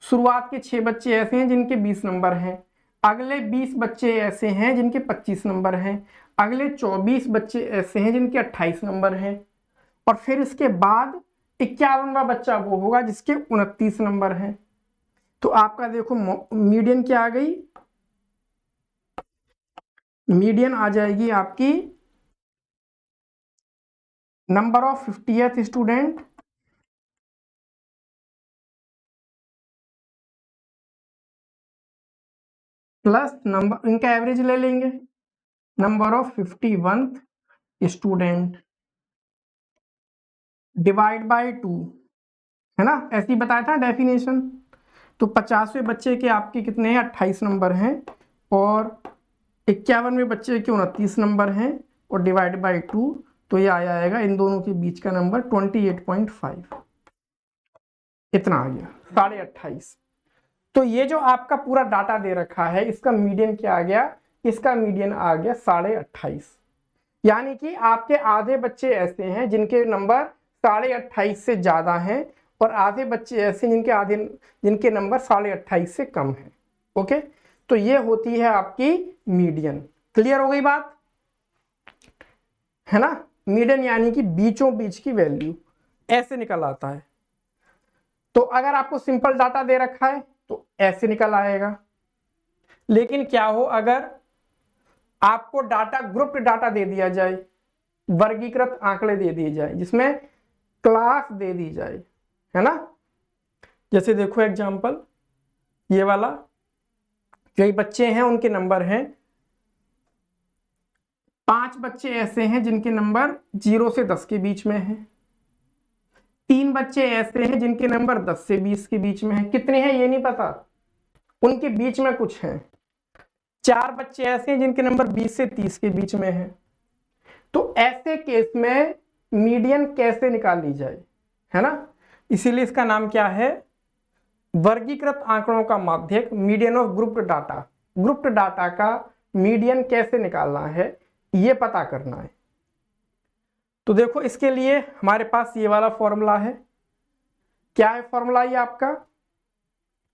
शुरुआत के 6 बच्चे ऐसे हैं जिनके 20 नंबर हैं, अगले 20 बच्चे ऐसे हैं जिनके 25 नंबर हैं, अगले 24 बच्चे ऐसे हैं जिनके 28 नंबर हैं, और फिर इसके बाद 51वां बच्चा वो होगा जिसके 29 नंबर हैं। तो आपका देखो मीडियन क्या आ गई? मीडियन आ जाएगी आपकी number of 50th student plus number, इनका एवरेज ले लेंगे, number of 51th student divide by 2, है ना। ऐसे ही बताया था डेफिनेशन। तो 50वें बच्चे के आपके कितने हैं? 28 नंबर हैं, और 51वें बच्चे के 29 नंबर हैं, और डिवाइड बाय 2, तो ये आया आएगा इन दोनों के बीच का नंबर 28.5, इतना आ गया 28.5। तो ये जो आपका पूरा डाटा दे रखा है इसका मीडियन क्या आ गया? इसका मीडियन आ गया 28.5। यानी कि आपके आधे बच्चे ऐसे हैं जिनके नंबर 28.5 से ज्यादा हैं, और आधे बच्चे ऐसे जिनके नंबर 28.5 से कम हैं। ओके, तो ये होती है आपकी मीडियन। क्लियर हो गई बात, है ना। मीडियन यानी कि बीचों बीच की वैल्यू ऐसे निकल आता है। तो अगर आपको सिंपल डाटा दे रखा है तो ऐसे निकल आएगा। लेकिन क्या हो अगर आपको डाटा ग्रुप्ड डाटा दे दिया जाए, वर्गीकृत आंकड़े दे दिए जाए, जिसमें क्लास दे दी जाए, है ना। जैसे देखो एग्जांपल, ये वाला जो बच्चे हैं उनके नंबर हैं, 5 बच्चे ऐसे हैं जिनके नंबर 0 से 10 के बीच में हैं, 3 बच्चे ऐसे हैं जिनके नंबर 10 से 20 के बीच में हैं। कितने हैं ये नहीं पता, उनके बीच में कुछ हैं। 4 बच्चे ऐसे हैं जिनके नंबर 20 से 30 के बीच में हैं, तो ऐसे केस में मीडियन कैसे निकाल ली जाए, है ना। इसीलिए इसका नाम क्या है, वर्गीकृत आंकड़ों का माध्यक, median of grouped data. Grouped data का मीडियन कैसे निकालना है ये पता करना है। तो देखो इसके लिए हमारे पास ये वाला फॉर्मूला है। क्या है फॉर्मूला ये आपका,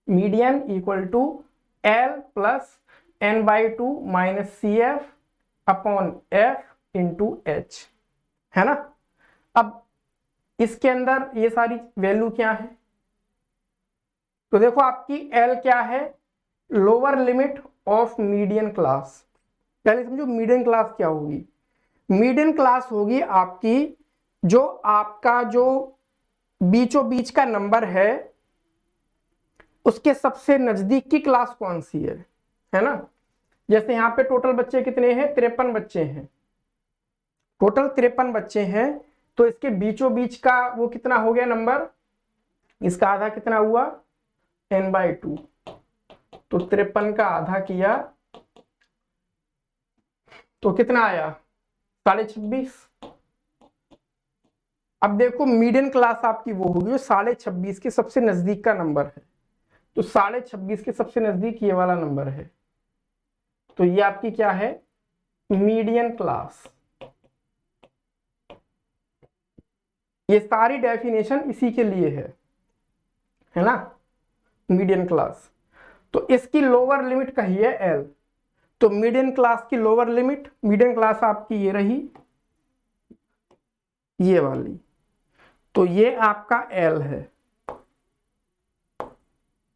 median equal to L plus N by two minus C F upon F into H, है ना। अब इसके अंदर ये सारी वैल्यू क्या है, तो देखो आपकी एल क्या है, lower limit of median class. पहले समझो मीडियन क्लास क्या होगी। मीडियन क्लास होगी आपकी जो आपका जो बीचों बीच का नंबर है उसके सबसे नजदीक की क्लास कौन सी है ना। जैसे यहाँ पे टोटल बच्चे कितने हैं, 53 बच्चे हैं, टोटल 53 बच्चे हैं, तो इसके बीचों बीच का वो कितना हो गया नंबर, इसका आधा कितना हुआ n/2, तो 53 का आधा किया तो कितना आया 26.5। अब देखो मीडियन क्लास आपकी वो होगी जो 26.5 के सबसे नजदीक का नंबर है, तो 26.5 के सबसे नजदीक ये वाला नंबर है, तो ये आपकी क्या है मीडियन क्लास। ये सारी डेफिनेशन इसी के लिए है ना, मीडियन क्लास। तो इसकी लोअर लिमिट कही है एल, तो मीडियन क्लास की लोअर लिमिट, मीडियन क्लास आपकी ये रही ये वाली, तो ये आपका एल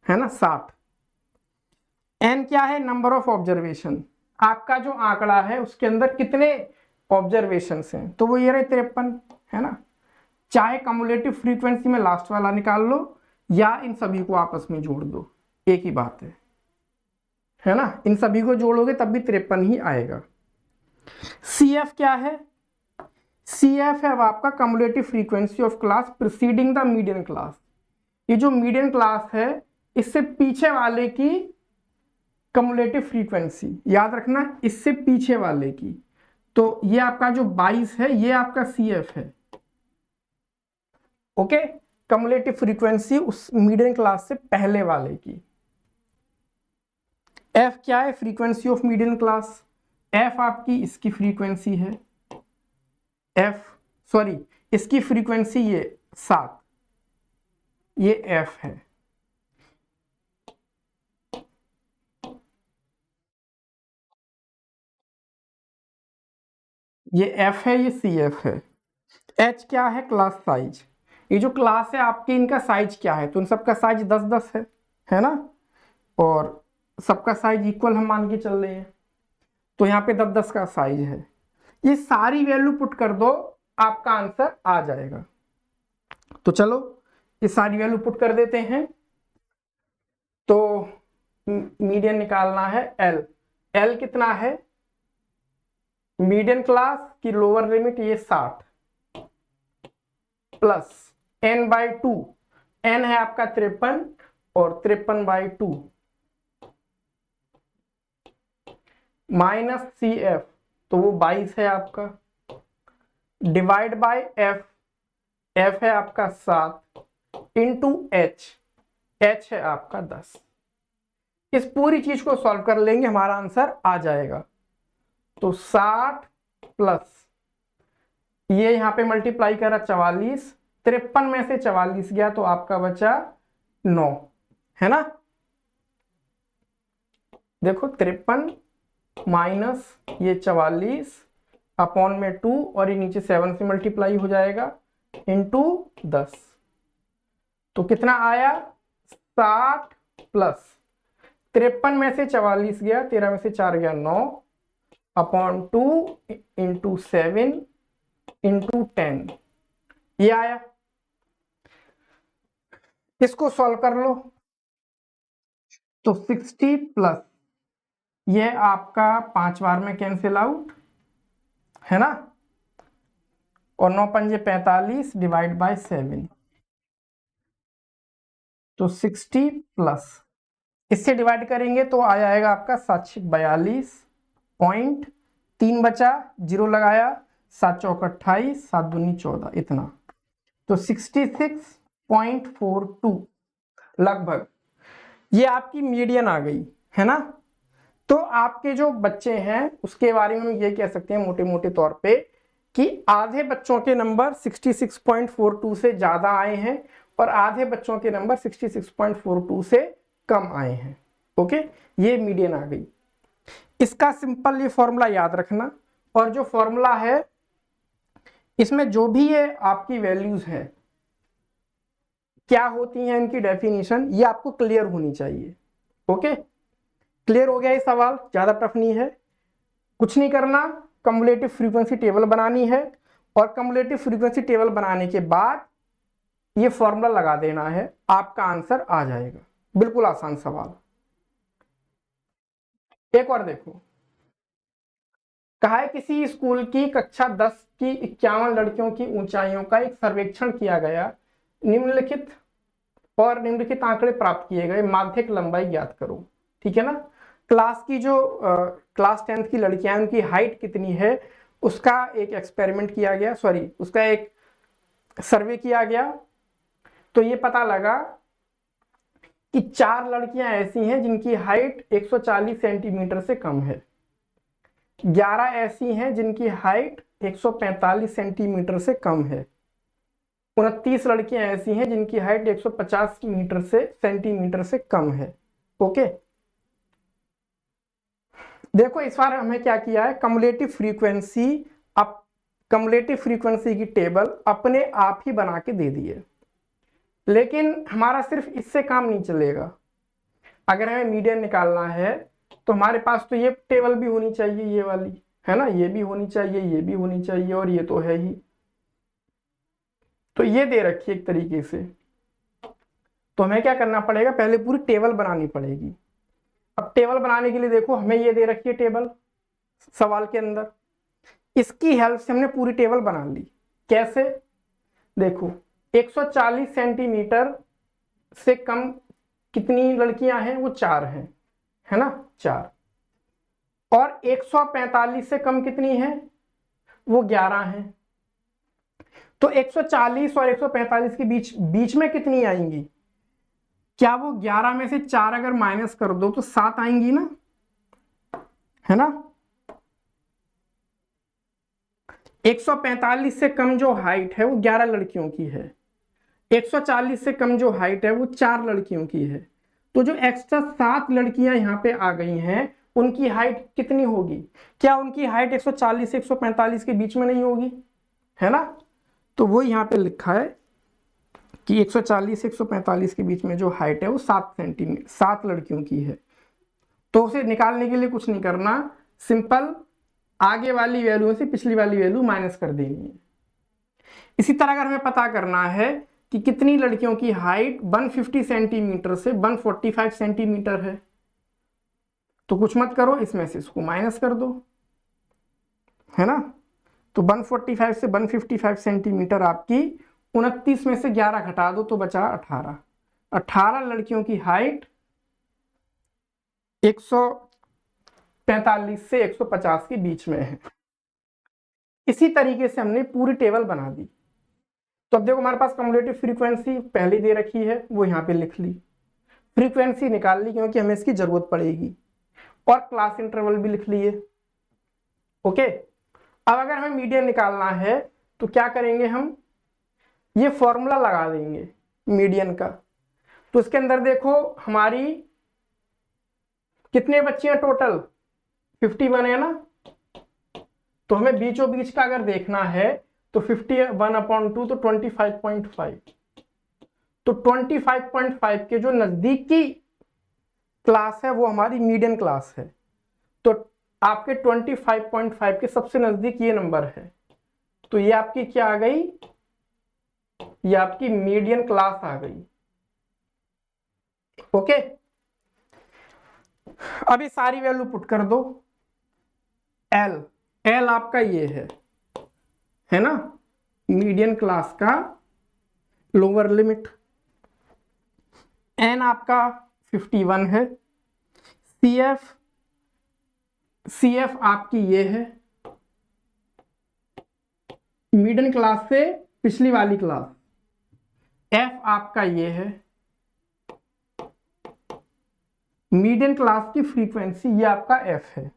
है ना 60। एन क्या है, नंबर ऑफ ऑब्जर्वेशन, आपका जो आंकड़ा है उसके अंदर कितने ऑब्जर्वेशन हैं, तो वो ये रहे 53, है ना। चाहे कम्युलेटिव फ्रीक्वेंसी में लास्ट वाला निकाल लो या इन सभी को आपस में जोड़ दो, एक ही बात है ना। इन सभी को जोड़ोगे तब भी 53 ही आएगा। सी एफ क्या है, सी एफ है आपका cumulative frequency of class preceding the median class. ये जो मीडियन क्लास है इससे पीछे वाले की कम्युलेटिव फ्रीक्वेंसी, याद रखना इससे पीछे वाले की, तो ये आपका जो 22 है ये आपका सी एफ है, ओके। कम्युलेटिव फ्रीक्वेंसी उस मीडियन क्लास से पहले वाले की। एफ क्या है, frequency of median class, F आपकी इसकी फ्रीक्वेंसी है, एफ सॉरी इसकी फ्रीक्वेंसी ये 7, ये एफ है। ये एफ है, ये सी एफ है। एच क्या है, क्लास साइज। ये जो क्लास है आपकी इनका साइज क्या है, तो इन सबका साइज 10-10 है ना, और सबका साइज इक्वल हम मान के चल रहे हैं, तो यहाँ पे 10-10 का साइज है। ये सारी वैल्यू पुट कर दो आपका आंसर आ जाएगा। तो चलो ये सारी वैल्यू पुट कर देते हैं। तो मीडियन निकालना है एल, एल कितना है, मीडियन क्लास की लोअर लिमिट ये 60 प्लस n/2, n है आपका 53 और 53/2 माइनस सी एफ, तो वो 22 है आपका, डिवाइड बाय एफ, एफ है आपका 7 इंटू एच, एच है आपका 10। इस पूरी चीज को सॉल्व कर लेंगे हमारा आंसर आ जाएगा। तो 60 प्लस ये यहां पे मल्टीप्लाई करा 44, 53 में से 44 गया तो आपका बचा 9, है ना। देखो 53 माइनस ये 44 अपॉन में 2 और ये नीचे 7 से मल्टीप्लाई हो जाएगा इंटू 10, तो कितना आया 60 प्लस 53 में से 44 गया, 13 में से 4 गया 9 अपॉन 2 इंटू 7 इंटू 10, ये आया। इसको सॉल्व कर लो, तो 60 प्लस ये आपका 5 बार में कैंसिल आउट, है ना, और 9 पंजे 45 डिवाइड बाय 7, तो 60 प्लस इससे डिवाइड करेंगे तो आ जाएगा आपका 742.3 बचा, जीरो लगाया 7 चौक 28, 7 दूनी 14, इतना। तो 66.42 लगभग ये आपकी मीडियन आ गई है ना। तो आपके जो बच्चे हैं उसके बारे में हम ये कह सकते हैं मोटे मोटे तौर पे कि आधे बच्चों के नंबर 66.42 से ज्यादा आए हैं और आधे बच्चों के नंबर 66.42 से कम आए हैं। ओके, ये मीडियन आ गई। इसका सिंपल ये फॉर्मूला याद रखना, और जो फॉर्मूला है इसमें जो भी ये आपकी वैल्यूज हैं क्या होती हैं इनकी डेफिनेशन, ये आपको क्लियर होनी चाहिए। ओके, क्लियर हो गया ये सवाल, ज्यादा टफ नहीं है। कुछ नहीं करना, कम्युलेटिव फ्रीक्वेंसी टेबल बनानी है और कम्युलेटिव फ्रीक्वेंसी टेबल बनाने के बाद ये फॉर्मूला लगा देना है, आपका आंसर आ जाएगा। बिल्कुल आसान सवाल। एक और देखो, कहा है किसी स्कूल की कक्षा 10 की 51 लड़कियों की ऊंचाइयों का एक सर्वेक्षण किया गया, निम्नलिखित आंकड़े प्राप्त किए गए, माध्यक लंबाई ज्ञात करो। ठीक है ना। क्लास की जो क्लास 10th की लड़कियां उनकी हाइट कितनी है उसका एक एक्सपेरिमेंट किया गया, सॉरी उसका एक सर्वे किया गया। तो ये पता लगा कि 4 लड़कियां ऐसी हैं जिनकी हाइट 140 सेंटीमीटर से कम है, 11 ऐसी हैं जिनकी हाइट 145 सेंटीमीटर से कम है, 29 लड़कियां ऐसी हैं जिनकी हाइट 150 सेंटीमीटर से कम है। ओके, देखो इस बार हमें क्या किया है, कम्युलेटिव फ्रीक्वेंसी की टेबल अपने आप ही बना के दे दी है। लेकिन हमारा सिर्फ इससे काम नहीं चलेगा, अगर हमें मीडियन निकालना है तो हमारे पास तो ये टेबल भी होनी चाहिए, ये वाली है ना, ये भी होनी चाहिए, ये भी होनी चाहिए, और ये तो है ही। तो ये दे रखी है एक तरीके से, तो हमें क्या करना पड़ेगा, पहले पूरी टेबल बनानी पड़ेगी। अब टेबल बनाने के लिए देखो हमें ये दे रखी है टेबल सवाल के अंदर, इसकी हेल्प से हमने पूरी टेबल बना ली। कैसे, देखो 140 सेंटीमीटर से कम कितनी लड़कियां हैं, वो 4 हैं, है ना, 4। और 145 से कम कितनी है, वो 11 हैं। तो 140 और 145 के बीच में कितनी आएंगी, क्या वो 11 में से 4 अगर माइनस कर दो तो 7 आएंगी ना, है ना। 145 से कम जो हाइट है वो 11 लड़कियों की है, 140 से कम जो हाइट है वो 4 लड़कियों की है। तो जो एक्स्ट्रा 7 लड़कियां यहाँ पे आ गई हैं उनकी हाइट कितनी होगी, क्या उनकी हाइट 140 से 145 के बीच में नहीं होगी, है ना। तो वो यहाँ पे लिखा है कि 140 से 145 के बीच में जो हाइट है वो 7 लड़कियों की है। तो उसे निकालने के लिए कुछ नहीं करना, सिंपल आगे वाली वैल्यू से पिछली वाली वैल्यू माइनस कर देनी है। इसी तरह अगर हमें पता करना है कि कितनी लड़कियों की हाइट 150 सेंटीमीटर से 145 सेंटीमीटर है, तो कुछ मत करो, इसमें से इसको माइनस कर दो, है ना। तो 145 से 155 सेंटीमीटर आपकी 29 में से 11 घटा दो तो बचा 18 लड़कियों की हाइट 145 से 150 के बीच में है। इसी तरीके से हमने पूरी टेबल बना दी। तो अब देखो हमारे पास कम्युलेटिव फ्रीक्वेंसी पहले दे रखी है, वो यहाँ पे लिख ली, फ्रीक्वेंसी निकाल ली क्योंकि हमें इसकी जरूरत पड़ेगी, और क्लास इंटरवल भी लिख लिए। ओके, अब अगर हमें मीडियन निकालना है तो क्या करेंगे, हम ये फॉर्मूला लगा देंगे मीडियन का। तो इसके अंदर देखो हमारी कितने बच्चे हैं टोटल, 51 है ना। तो हमें बीचों बीच का अगर देखना है तो 51/2 तो 25.5, तो 25.5 के जो नजदीकी क्लास है वो हमारी मीडियन क्लास है। तो आपके 25.5 के सबसे नजदीक ये नंबर है, तो ये आपकी क्या आ गई, ये आपकी मीडियन क्लास आ गई। ओके, अब ये सारी वैल्यू पुट कर दो। एल आपका ये है ना, मीडियन क्लास का लोअर लिमिट। एन आपका 51 है। सी एफ आपकी ये है, मिडिल क्लास से पिछली वाली क्लास, एफ आपका ये है मीडियन क्लास की फ्रीक्वेंसी, ये आपका एफ है।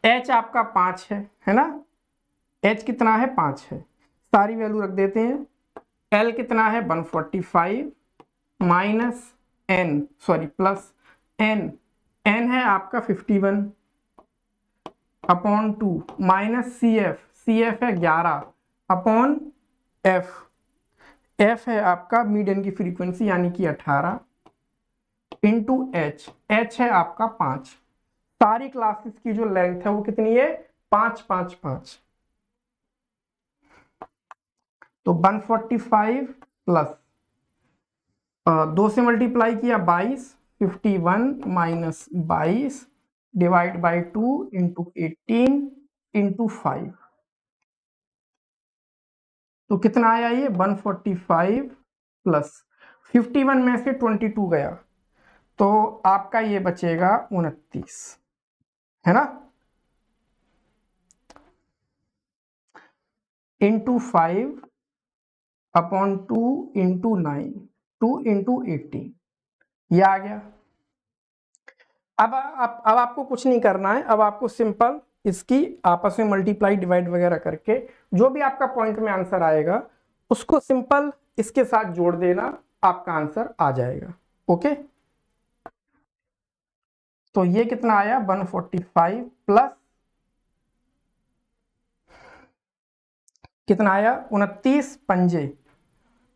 एच आपका 5 है ना, एच कितना है 5 है, सारी वैल्यू रख देते हैं। एल कितना है 145 minus N sorry plus N, N है आपका 51 अपॉन 2 माइनस सी एफ है 11 अपॉन एफ, एफ है आपका मीडियन की फ्रीक्वेंसी यानी कि 18 इंटू एच है आपका 5। सारी क्लासेस की जो लेंथ है वो कितनी है 5 5 5। तो 145 प्लस 2 से मल्टीप्लाई किया 22, 51 minus 22 divide by 2 into 18 into 5। तो कितना आया ये 145 प्लस 51 में से 22 गया तो आपका ये बचेगा 29, है ना, इंटू 5 अपॉन 2 इंटू 9, 2 इंटू 18, ये आ गया। अब आपको कुछ नहीं करना है, अब आपको सिंपल इसकी आपस में मल्टीप्लाई डिवाइड वगैरह करके जो भी आपका पॉइंट में आंसर आएगा उसको सिंपल इसके साथ जोड़ देना, आपका आंसर आ जाएगा। ओके, तो ये कितना आया 145 प्लस कितना आया 29 पंजे,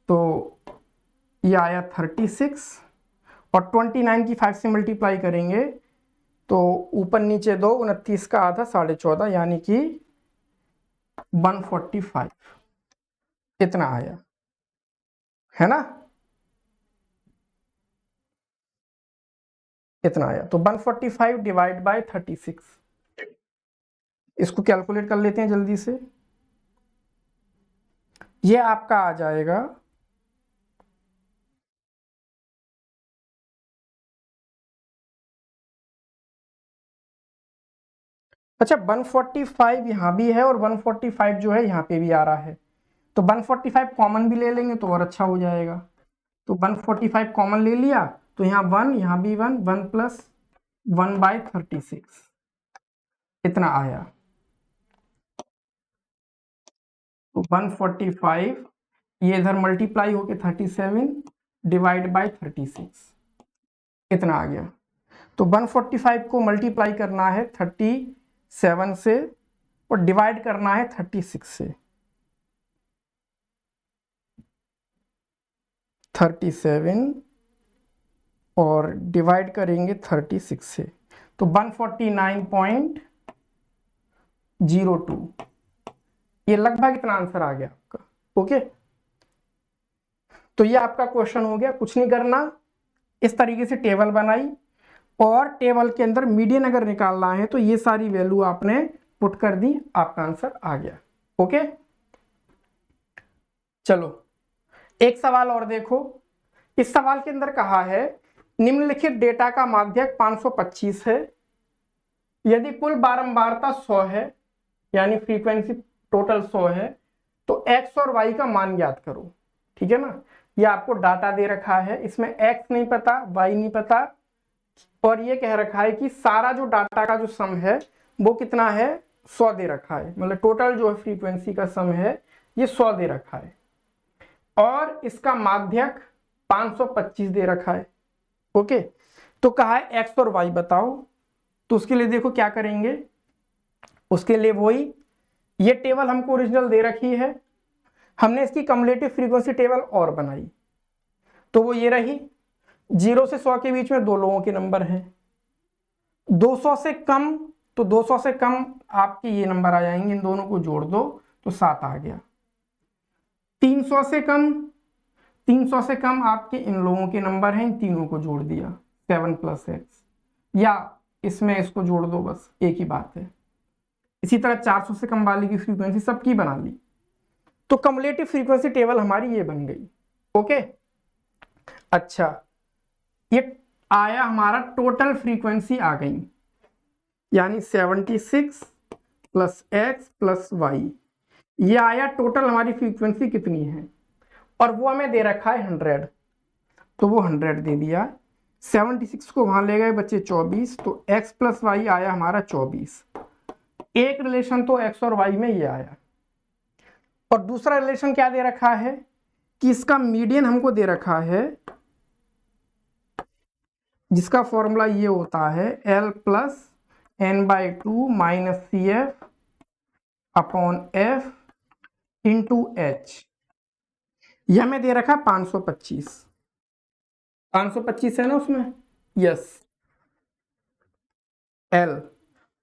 तो ये आया 36 और 29 की 5 से मल्टीप्लाई करेंगे तो ऊपर नीचे 2, 29 का आधा 14.5 यानी कि 145 इतना आया, है ना, इतना आया। तो 145 डिवाइड बाय 36, इसको कैलकुलेट कर लेते हैं जल्दी से। ये आपका आ जाएगा 145 यहाँ भी है और 145 जो है यहाँ पे भी आ रहा है, तो 145 कॉमन भी ले लेंगे तो और अच्छा हो जाएगा। तो 145 कॉमन ले लिया तो यहाँ 1, यहाँ भी 1, 1 प्लस 1/36 इतना आया। तो 145 ये इधर मल्टीप्लाई होके 37 डिवाइड बाय 36 इतना आ गया। तो 145 को मल्टीप्लाई करना है 37 से और डिवाइड करना है 36 से। 37 और डिवाइड करेंगे 36 से तो 149.02, ये लगभग इतना आंसर आ गया आपका। ओके, तो ये आपका क्वेश्चन हो गया। कुछ नहीं करना, इस तरीके से टेबल बनाई और टेबल के अंदर मीडियन अगर निकालना है तो ये सारी वैल्यू आपने पुट कर दी, आपका आंसर आ गया। ओके, चलो एक सवाल और देखो। इस सवाल के अंदर कहा है निम्नलिखित डेटा का माध्यक 525 है, यदि कुल बारंबारता 100 है यानी फ्रीक्वेंसी टोटल 100 है तो x और y का मान ज्ञात करो। ठीक है ना, ये आपको डाटा दे रखा है, इसमें x नहीं पता, y नहीं पता और ये कह रखा है कि सारा जो डाटा का जो सम है वो कितना है 100 दे रखा है, मतलब टोटल जो है फ्रीक्वेंसी का सम है ये 100 दे रखा है और इसका माध्यक 525 दे रखा है। ओके, तो कहा है x और y बताओ, तो उसके लिए देखो क्या करेंगे, उसके लिए वही ये टेबल हमको ओरिजिनल दे रखी है, हमने इसकी कम्युलेटिव फ्रीक्वेंसी टेबल और बनाई, तो वो ये रही 0 से 100 के बीच में दो लोगों के नंबर हैं, 200 से कम तो 200 से कम आपके ये नंबर आ जाएंगे, इन दोनों को जोड़ दो तो 7 आ गया। 300 से कम, 300 से कम आपके इन लोगों के नंबर हैं, इन तीनों को जोड़ दिया 7 प्लस एक्स, या इसमें इसको जोड़ दो, बस एक ही बात है। इसी तरह 400 से कम वाले की फ्रीक्वेंसी सबकी बना ली, तो कम्युलेटिव फ्रीक्वेंसी टेबल हमारी ये बन गई। ओके, अच्छा ये आया हमारा टोटल फ्रीक्वेंसी आ गई, यानी 76 प्लस एक्स प्लस वाई, ये आया टोटल हमारी फ्रीक्वेंसी कितनी है, और वो हमें दे रखा है 100, तो वो 100 दे दिया। 76 को वहां ले गए बच्चे 24, तो x प्लस वाई आया हमारा 24। एक रिलेशन तो x और y में ये आया, और दूसरा रिलेशन क्या दे रखा है कि इसका मीडियन हमको दे रखा है, जिसका फॉर्मूला ये होता है L plus n/2 minus CF upon F into H। यह हमें दे रखा 525, 525 है ना उसमें, यस L।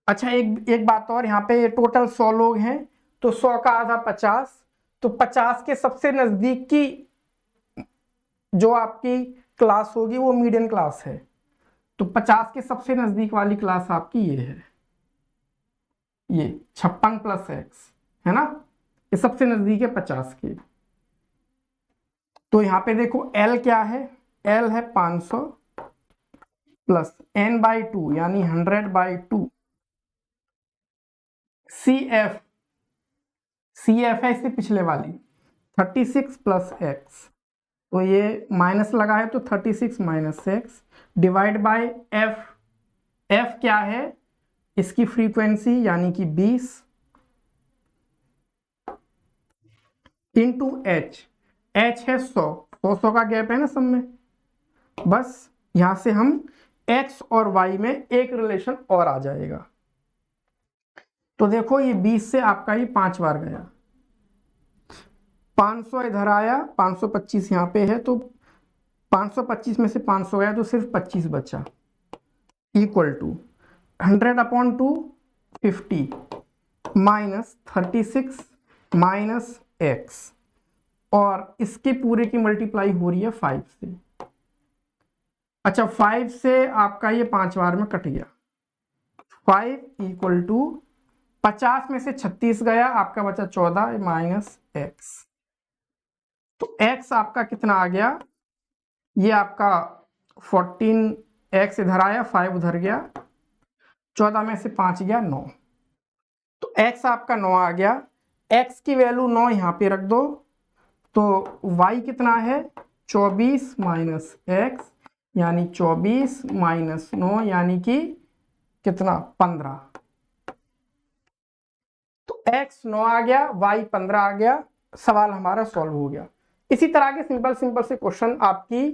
अच्छा एक बात और, यहाँ पे टोटल 100 लोग हैं, तो 100 का आधा 50, तो 50 के सबसे नजदीक की जो आपकी क्लास होगी वो मीडियन क्लास है, तो 50 के सबसे नजदीक वाली क्लास आपकी ये है, ये 56 प्लस एक्स है ना, ये सबसे नजदीक है 50 के। तो यहाँ पे देखो L क्या है, L है 500 प्लस n/2 यानी 100/2, CF है इससे पिछले वाली 36 प्लस एक्स, तो ये माइनस लगा है तो 36 minus x divide by F। F क्या है, इसकी फ्रीक्वेंसी यानी कि 20 इंटू H, H है 100 का गैप है ना सब में, बस यहां से हम X और Y में एक रिलेशन और आ जाएगा। तो देखो ये 20 से आपका ये 5 बार गया, 500 इधर आया, 525 यहाँ पे है, तो 525 में से 500 गया तो सिर्फ 25 बचा, equal to 100/2 50 minus 36 minus X, और इसके पूरे की मल्टीप्लाई हो रही है 5 से। अच्छा 5 से आपका ये 5 बार में कट गया, 5 इक्वल टू 50 में से 36 गया, आपका बचा 14 माइनस एक्स, तो x आपका कितना आ गया, ये आपका 14x इधर आया, 5 उधर गया, 14 में से 5 गया 9, तो x आपका 9 आ गया। x की वैल्यू 9 यहाँ पे रख दो, तो y कितना है 24 माइनस एक्स, यानी 24 माइनस 9 यानी कि कितना 15, तो x 9 आ गया, y 15 आ गया, सवाल हमारा सॉल्व हो गया। इसी तरह के सिंपल से क्वेश्चन आपकी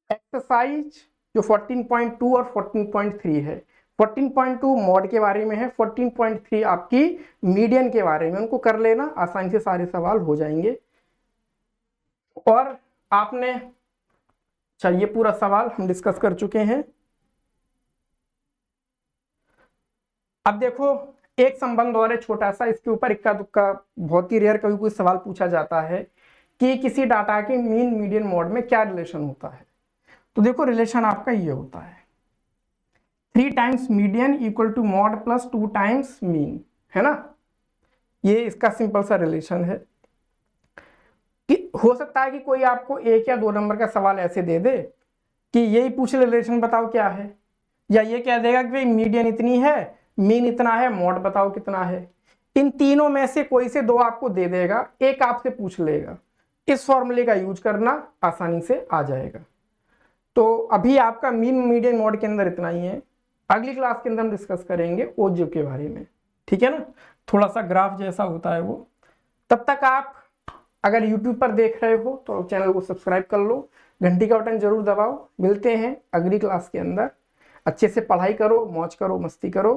एक्सरसाइज जो 14.2 और 14.3 है, 14.2 मॉड के बारे में है, 14.3 आपकी मीडियन के बारे में, उनको कर लेना, आसानी से सारे सवाल हो जाएंगे। और आपने चलिए पूरा सवाल हम डिस्कस कर चुके हैं। अब देखो एक संबंध और है छोटा सा, इसके ऊपर इक्का दुक्का बहुत ही रेयर कभी कोई सवाल पूछा जाता है कि किसी डाटा के मीन मीडियन मॉड में क्या रिलेशन होता है। तो देखो रिलेशन आपका ये होता है 3 times median equal to mode plus 2 times mean, है ना, ये इसका सिंपल सा रिलेशन है। कि हो सकता है कि कोई आपको 1 या 2 नंबर का सवाल ऐसे दे दे कि यही पूछ रिलेशन बताओ क्या है, या ये कह देगा कि भाई मीडियन इतनी है, मीन इतना है, मॉड बताओ कितना है। इन तीनों में से कोई से 2 आपको दे देगा, एक आपसे पूछ लेगा, इस फॉर्मूले का यूज करना आसानी से आ जाएगा। तो अभी आपका मीन मीडियन मॉड के अंदर इतना ही है, अगली क्लास के अंदर हम डिस्कस करेंगे ओजिव के बारे में, ठीक है ना, थोड़ा सा ग्राफ जैसा होता है वो। तब तक आप अगर YouTube पर देख रहे हो तो चैनल को सब्सक्राइब कर लो, घंटी का बटन जरूर दबाओ। मिलते हैं अगली क्लास के अंदर, अच्छे से पढ़ाई करो, मौज करो, मस्ती करो।